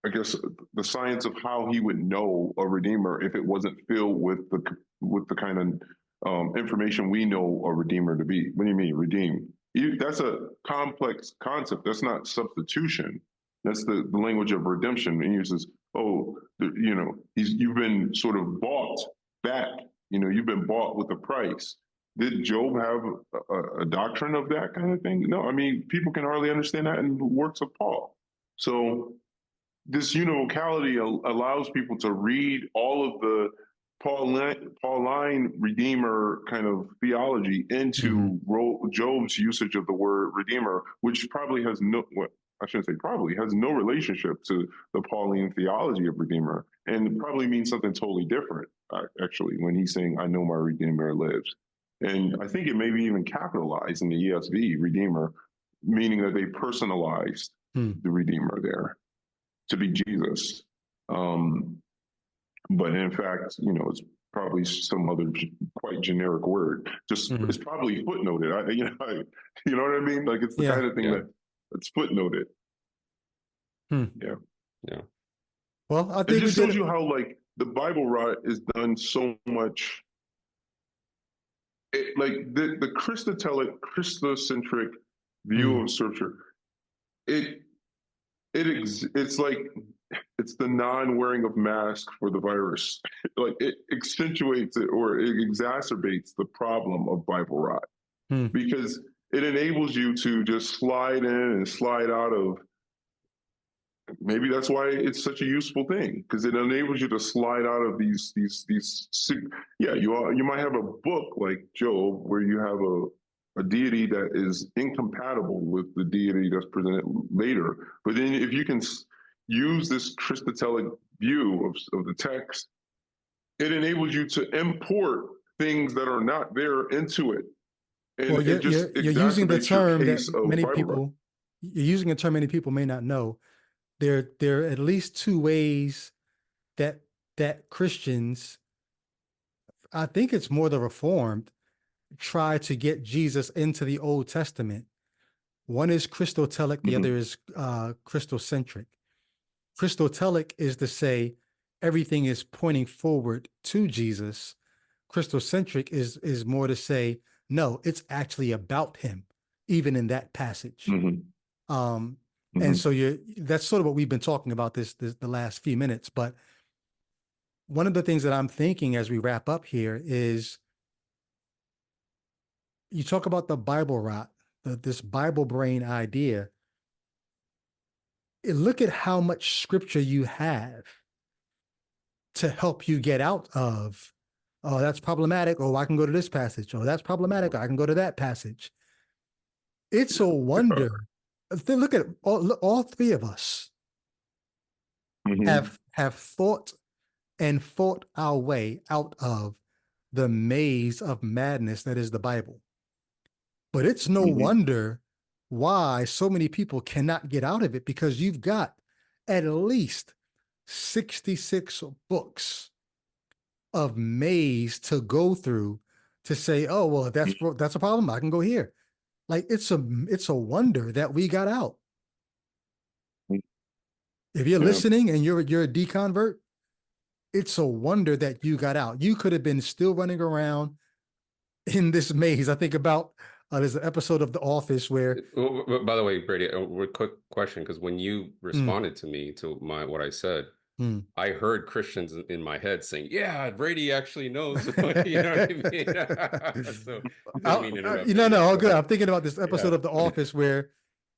I guess, the science of how he would know a redeemer if it wasn't filled with the kind of information we know a redeemer to be. What do you mean, redeem? That's a complex concept. That's not substitution. That's the language of redemption. And he says, "Oh, you know, you've been sort of bought back. You know, you've been bought with a price." Did Job have a doctrine of that kind of thing? No, I mean, people can hardly understand that in the works of Paul. So this univocality allows people to read all of the Pauline Redeemer kind of theology Mm-hmm. into Job's usage of the word Redeemer, which probably has I shouldn't say probably, has no relationship to the Pauline theology of Redeemer, and probably means something totally different, actually, when he's saying, "I know my Redeemer lives." And I think it may be even capitalized in the ESV, Redeemer, meaning that they personalized Mm. the Redeemer there to be Jesus. But in fact, you know, it's probably some other quite generic word. Just Mm-hmm. it's probably footnoted. You know what I mean? Like it's the Yeah. kind of thing Yeah. that's footnoted. Hmm. Yeah. Yeah. Well, I It think we just did shows it. you how like the Bible is done so much. Like the Christocentric view Mm. of Scripture. It's like it's the non-wearing of masks for the virus. Like it accentuates it or it exacerbates the problem of Bible rot because it enables you to just slide in and slide out of. Maybe that's why it's such a useful thing because it enables you to slide out of these. Yeah, you might have a book like Job where you have a deity that is incompatible with the deity that's presented later. But then if you can use this Christotelic view of the text, it enables you to import things that are not there into it. And well, it just you're using the exacerbates your term that case of many Bible rot. people, you're using a term many people may not know. There are at least two ways that Christians, I think it's more the Reformed, try to get Jesus into the Old Testament. One is Christotelic, the other is Christocentric. Christotelic is to say everything is pointing forward to Jesus. Christocentric is more to say, no, it's actually about him, even in that passage. And so that's sort of what we've been talking about the last few minutes. But one of the things that I'm thinking as we wrap up here is you talk about the Bible rot, this Bible brain idea. Look at how much scripture you have to help you get out of, oh, that's problematic. Oh, I can go to this passage. Oh, that's problematic. I can go to that passage. It's a wonder. Look at all three of us have thought and fought our way out of the maze of madness that is the Bible. But it's no wonder why so many people cannot get out of it, because you've got at least 66 books of maze to go through to say, oh, well, if that's a problem, I can go here. Like it's a wonder that we got out. If you're listening and you're a deconvert, it's a wonder that you got out. You could have been still running around in this maze. I think about there's an episode of The Office where. By the way, Brady, a quick question, because when you responded to me to what I said, I heard Christians in my head saying, "Yeah, Brady actually knows." You know what I mean? So, didn't mean to interrupt. No, all good. I'm thinking about this episode of The Office where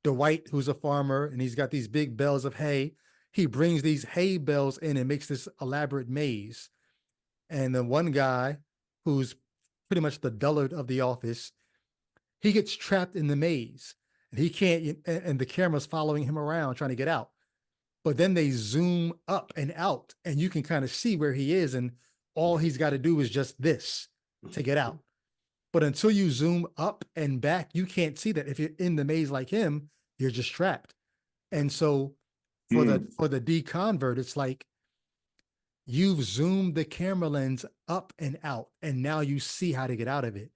Dwight, who's a farmer, and he's got these big bales of hay. He brings these hay bales in and makes this elaborate maze. And then one guy, who's pretty much the dullard of the office, he gets trapped in the maze, and he can't. And the camera's following him around trying to get out. But then they zoom up and out, and you can kind of see where he is, and all he's got to do is just this to get out. But until you zoom up and back, you can't see that. If you're in the maze like him, you're just trapped. And so for the deconvert, it's like you've zoomed the camera lens up and out, and now you see how to get out of it.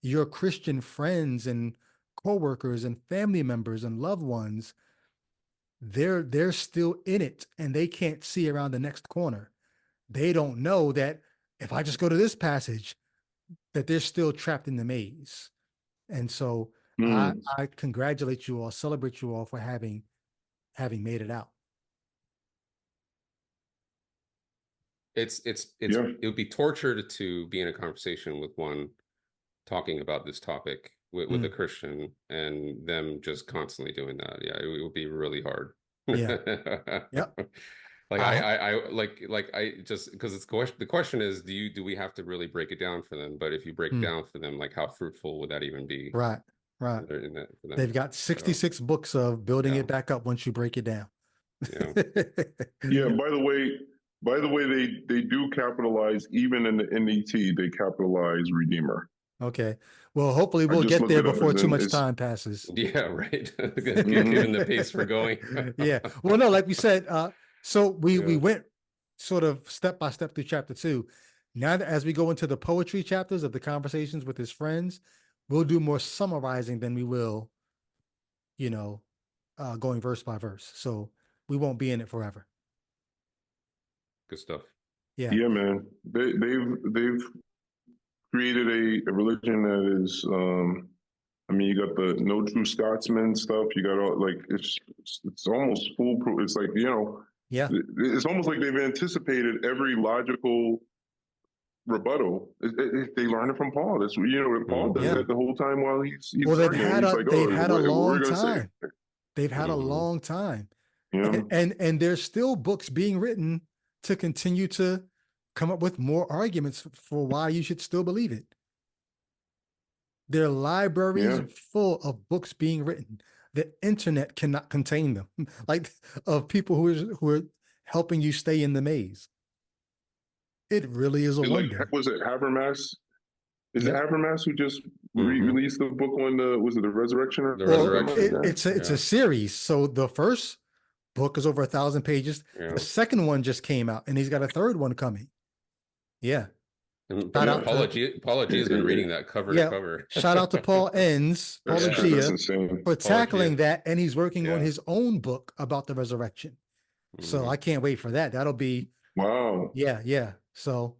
Your Christian friends and coworkers and family members and loved ones, they're still in it, and they can't see around the next corner. They don't know that if I just go to this passage, that they're still trapped in the maze. And so I congratulate you all, celebrate you all for having made it out. It would be torture to be in a conversation with one talking about this topic with a Christian and them just constantly doing that. Yeah, it would be really hard. Yeah. Yep. Like I just, because the question is, do we have to really break it down for them? But if you break it down for them, like how fruitful would that even be? Right. They've got 66 books of building it back up once you break it down. Yeah. By the way, they do capitalize, even in the NET, they capitalize Redeemer. Okay. Well, hopefully we'll get there before too much time passes. Yeah, right. Given the pace we're going. Yeah. Well, no, like we said, so we went sort of step by step through chapter 2. Now that as we go into the poetry chapters of the conversations with his friends, we'll do more summarizing than we will, going verse by verse. So we won't be in it forever. Good stuff. Yeah, man. They've created a religion that is, you got the no true Scotsman stuff. You got all, like, it's almost foolproof. It's like, Yeah. It's almost like they've anticipated every logical rebuttal. They learn it from Paul. That's Paul does Yeah. that the whole time while he's Well, they've arguing. had He's a like, they've oh, had a what we're long gonna say. time. They've had a long time. Yeah. And there's still books being written to continue to come up with more arguments for why you should still believe it. There are libraries full of books being written. The internet cannot contain them, like of people who are helping you stay in the maze. It really is a wonder. Was it Habermas? Is it Yep. Habermas who just released the book on the resurrection? Or The resurrection. It's a series. So the first book is over 1,000 pages. Yeah. The second one just came out, and he's got a third one coming. Yeah. And Paula G has been reading that cover to cover. Shout out to Paul Enns, Paula Gia, for tackling that, and he's working on his own book about the resurrection. So I can't wait for that. That'll be wow. Yeah. So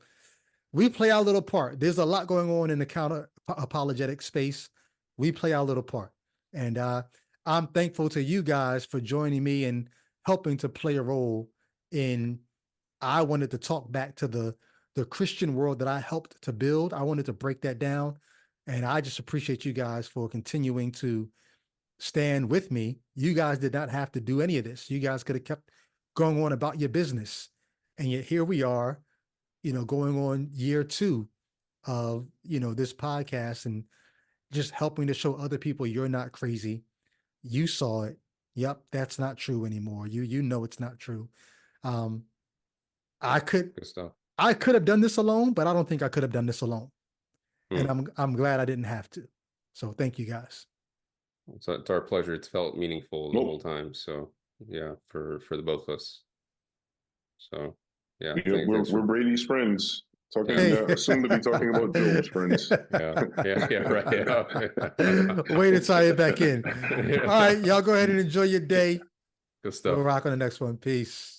we play our little part. There's a lot going on in the counter apologetic space. We play our little part, and I'm thankful to you guys for joining me and helping to play a role in. I wanted to talk back to the Christian world that I helped to build. I wanted to break that down. And I just appreciate you guys for continuing to stand with me. You guys did not have to do any of this. You guys could have kept going on about your business. And yet here we are, going on year 2 of, this podcast and just helping to show other people you're not crazy. You saw it. Yep, that's not true anymore. You know it's not true. I could have done this alone, but I don't think I could have done this alone. And I'm glad I didn't have to. So thank you guys. It's our pleasure. It's felt meaningful the whole time. So yeah, for the both of us. So yeah, we're Brady's friends. Soon to be talking about Joe's friends. Right. Yeah. Way to tie it back in. All right, y'all go ahead and enjoy your day. Good stuff. We'll rock on the next one. Peace.